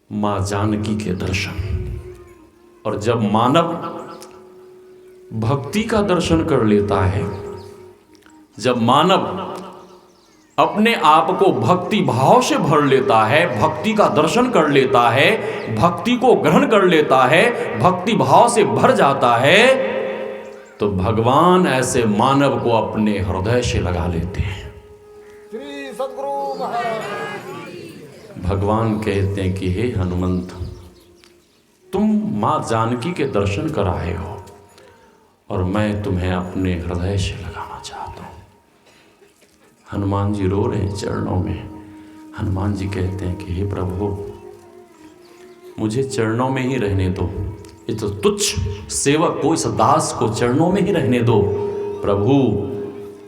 मां जानकी के दर्शन। और जब मानव भक्ति का दर्शन कर लेता है, जब मानव अपने आप को भक्ति भाव से भर लेता है, भक्ति का दर्शन कर लेता है, भक्ति को ग्रहण कर लेता है, भक्ति भाव से भर जाता है, तो भगवान ऐसे मानव को अपने हृदय से लगा लेते हैं।
श्री सद्गुरु महाराज।
भगवान कहते हैं कि हे हनुमंत, तुम मां जानकी के दर्शन कर आए हो और मैं तुम्हें अपने हृदय से लगाना चाहता हूं। हनुमान जी रो रहे हैं चरणों में। हनुमान जी कहते हैं कि हे प्रभु, मुझे चरणों में ही रहने दो। ये तो तुच्छ सेवक को, इस दास को चरणों में ही रहने दो। प्रभु,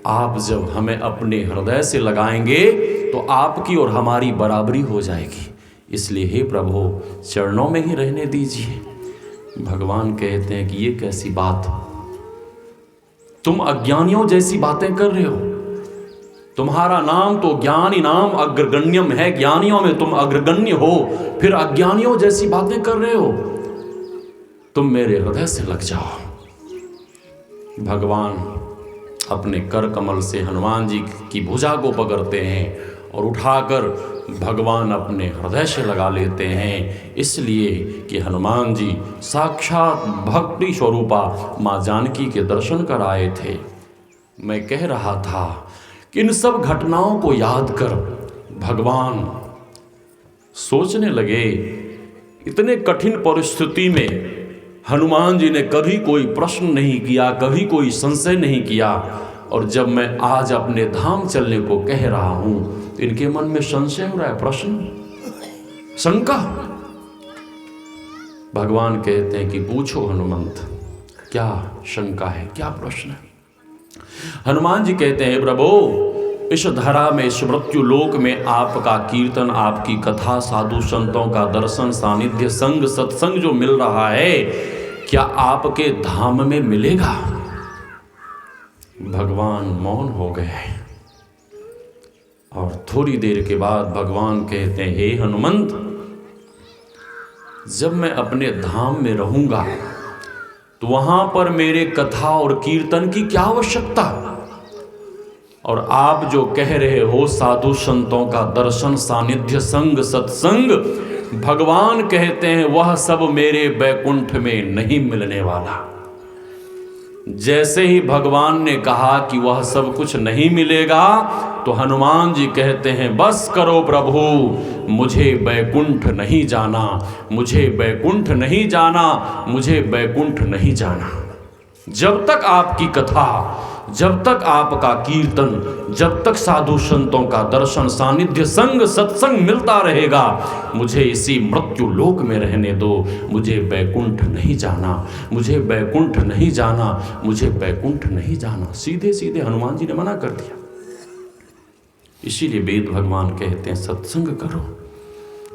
आप जब हमें अपने हृदय से लगाएंगे तो आपकी और हमारी बराबरी हो जाएगी। इसलिए हे प्रभु, चरणों में ही रहने दीजिए। भगवान कहते हैं कि ये कैसी बात, तुम अज्ञानियों जैसी बातें कर रहे हो। तुम्हारा नाम तो ज्ञानी नाम अग्रगण्यम है, ज्ञानियों में तुम अग्रगण्य हो, फिर अज्ञानियों जैसी बातें कर रहे हो। तुम मेरे हृदय से लग जाओ। भगवान अपने कर कमल से हनुमान जी की भुजा को पकड़ते हैं और उठाकर भगवान अपने हृदय से लगा लेते हैं। इसलिए कि हनुमान जी साक्षात भक्ति स्वरूपा मां जानकी के दर्शन कर आए थे। मैं कह रहा था कि इन सब घटनाओं को याद कर भगवान सोचने लगे, इतने कठिन परिस्थिति में हनुमान जी ने कभी कोई प्रश्न नहीं किया, कभी कोई संशय नहीं किया। और जब मैं आज अपने धाम चलने को कह रहा हूं तो इनके मन में संशय हो रहा है, प्रश्न, शंका। भगवान कहते हैं कि पूछो हनुमंत, क्या शंका है, क्या प्रश्न है? हनुमान जी कहते हैं, प्रभु, इस धरा में, इस मृत्यु लोक में आपका कीर्तन, आपकी कथा, साधु संतों का दर्शन, सानिध्य, संग, सत्संग जो मिल रहा है, क्या आपके धाम में मिलेगा? भगवान मौन हो गए और थोड़ी देर के बाद भगवान कहते हैं, हे हनुमंत, जब मैं अपने धाम में रहूंगा तो वहां पर मेरे कथा और कीर्तन की क्या आवश्यकता? और आप जो कह रहे हो साधु संतों का दर्शन, सानिध्य, संग, सत्संग, भगवान कहते हैं वह सब मेरे बैकुंठ में नहीं मिलने वाला। जैसे ही भगवान ने कहा कि वह सब कुछ नहीं मिलेगा तो हनुमान जी कहते हैं, बस करो प्रभु, मुझे बैकुंठ नहीं जाना, मुझे बैकुंठ नहीं जाना, मुझे बैकुंठ नहीं जाना। जब तक आपकी कथा, जब तक आपका कीर्तन, जब तक साधु संतों का दर्शन, सानिध्य, संग, सत्संग मिलता रहेगा, मुझे इसी मृत्यु लोक में रहने दो। मुझे बैकुंठ नहीं जाना, मुझे बैकुंठ नहीं जाना, मुझे बैकुंठ नहीं जाना। सीधे सीधे हनुमान जी ने मना कर दिया। इसीलिए वेद भगवान कहते हैं सत्संग करो।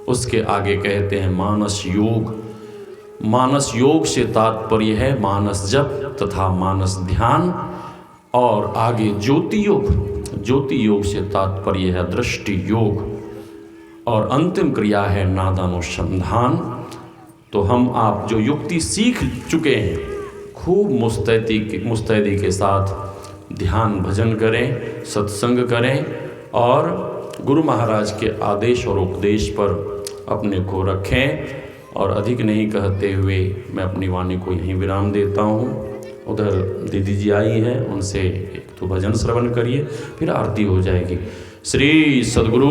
उसके आगे कहते हैं मानस योग। मानस योग से तात्पर्य है मानस जप तथा मानस ध्यान, और आगे ज्योति योग। ज्योति योग से तात्पर्य है दृष्टि योग, और अंतिम क्रिया है नादानुसंधान। तो हम आप जो युक्ति सीख चुके हैं, खूब मुस्तैदी के साथ ध्यान भजन करें, सत्संग करें, और गुरु महाराज के आदेश और उपदेश पर अपने को रखें। और अधिक नहीं कहते हुए मैं अपनी वाणी को यहीं विराम देता हूँ। उधर दीदी जी आई हैं, उनसे एक तो भजन श्रवण करिए, फिर आरती हो जाएगी। श्री सद्गुरु